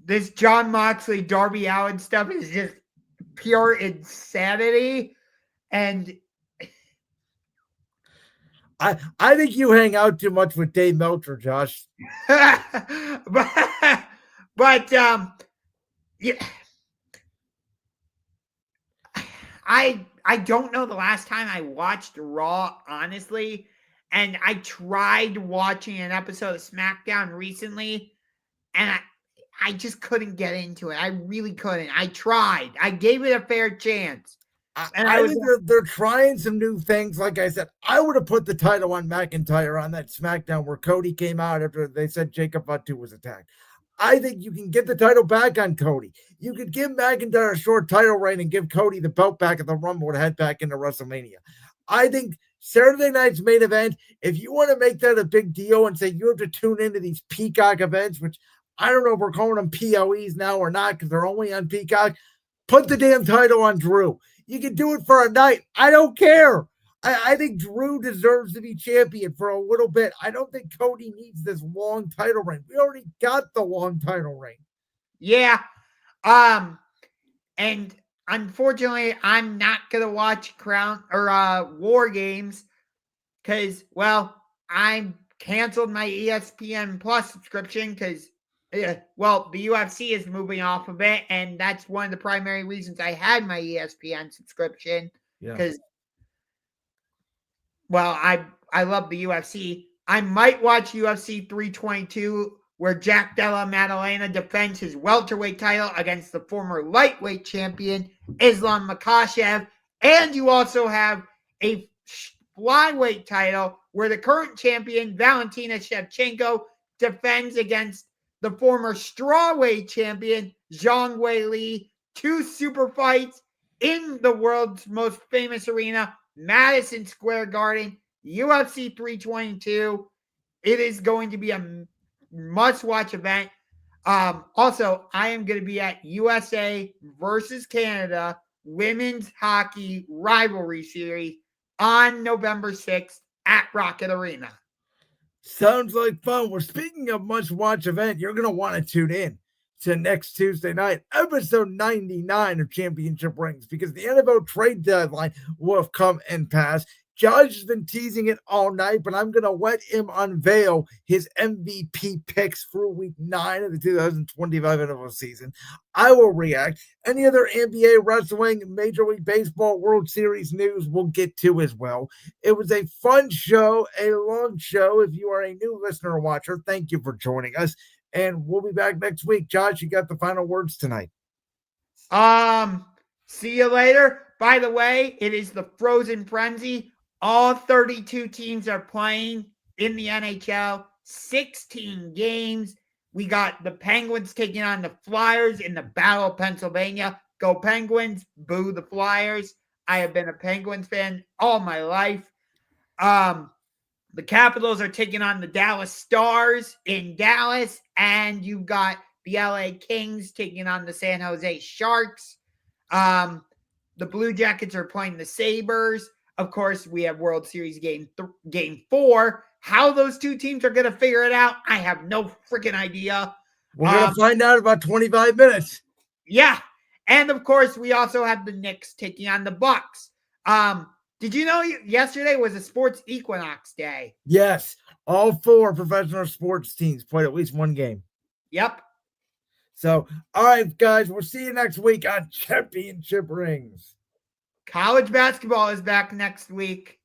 this Jon Moxley, Darby Allin stuff is just pure insanity. And I think you hang out too much with Dave Meltzer, Josh. but yeah, I don't know the last time I watched Raw, honestly, and I tried watching an episode of SmackDown recently, and I just couldn't get into it. I really couldn't. I tried. I gave it a fair chance. And I think they're trying some new things. Like I said, I would have put the title on McIntyre on that SmackDown where Cody came out after they said Jacob Fatu was attacked. I think you can get the title back on Cody. You could give McIntyre a short title reign and give Cody the belt back at the Rumble to head back into WrestleMania. I think Saturday night's main event, if you want to make that a big deal and say you have to tune into these Peacock events, which I don't know if we're calling them PLEs now or not because they're only on Peacock, put the damn title on Drew. You can do it for a night. I don't care. I think Drew deserves to be champion for a little bit. I don't think Cody needs this long title reign. We already got the long title reign. Yeah. And unfortunately, I'm not gonna watch War Games because, well, I canceled my ESPN Plus subscription because, well, the UFC is moving off of it, and that's one of the primary reasons I had my ESPN subscription. Because, well, I love the UFC. I might watch UFC 322, where Jack Della Maddalena defends his welterweight title against the former lightweight champion, Islam Makhachev. And you also have a flyweight title where the current champion, Valentina Shevchenko, defends against the former strawweight champion, Zhang Weili. 2 super fights in the world's most famous arena, Madison Square Garden, UFC 322. It is going to be a must-watch event. Also, I am going to be at USA versus Canada Women's Hockey Rivalry Series on November 6th at Rocket Arena. Sounds like fun. Well, speaking of must-watch event, you're going to want to tune in to next Tuesday night, episode 99 of Championship Rings, because the NFL trade deadline will have come and passed. Josh has been teasing it all night, but I'm going to let him unveil his MVP picks for week 9 of the 2025 NFL season. I will react. Any other NBA, wrestling, Major League Baseball, World Series news we'll get to as well. It was a fun show, a long show. If you are a new listener or watcher, thank you for joining us. And we'll be back next week. Josh, you got the final words tonight. See you later. By the way, it is the Frozen Frenzy All 32 teams are playing in the NHL, 16 games. We got the Penguins taking on the Flyers in the Battle of Pennsylvania. Go Penguins, boo the Flyers. I have been a Penguins fan all my life. The Capitals are taking on the Dallas Stars in Dallas, and you've got the LA Kings taking on the San Jose Sharks. The Blue Jackets are playing the Sabres. Of course, we have World Series game 4. How those two teams are going to figure it out, I have no freaking idea. We're going to find out in about 25 minutes. Yeah. And of course, we also have the Knicks taking on the Bucks. Did you know yesterday was a sports equinox day? Yes. All 4 professional sports teams played at least one game. Yep. So, all right, guys, we'll see you next week on Championship Rings. College basketball is back next week.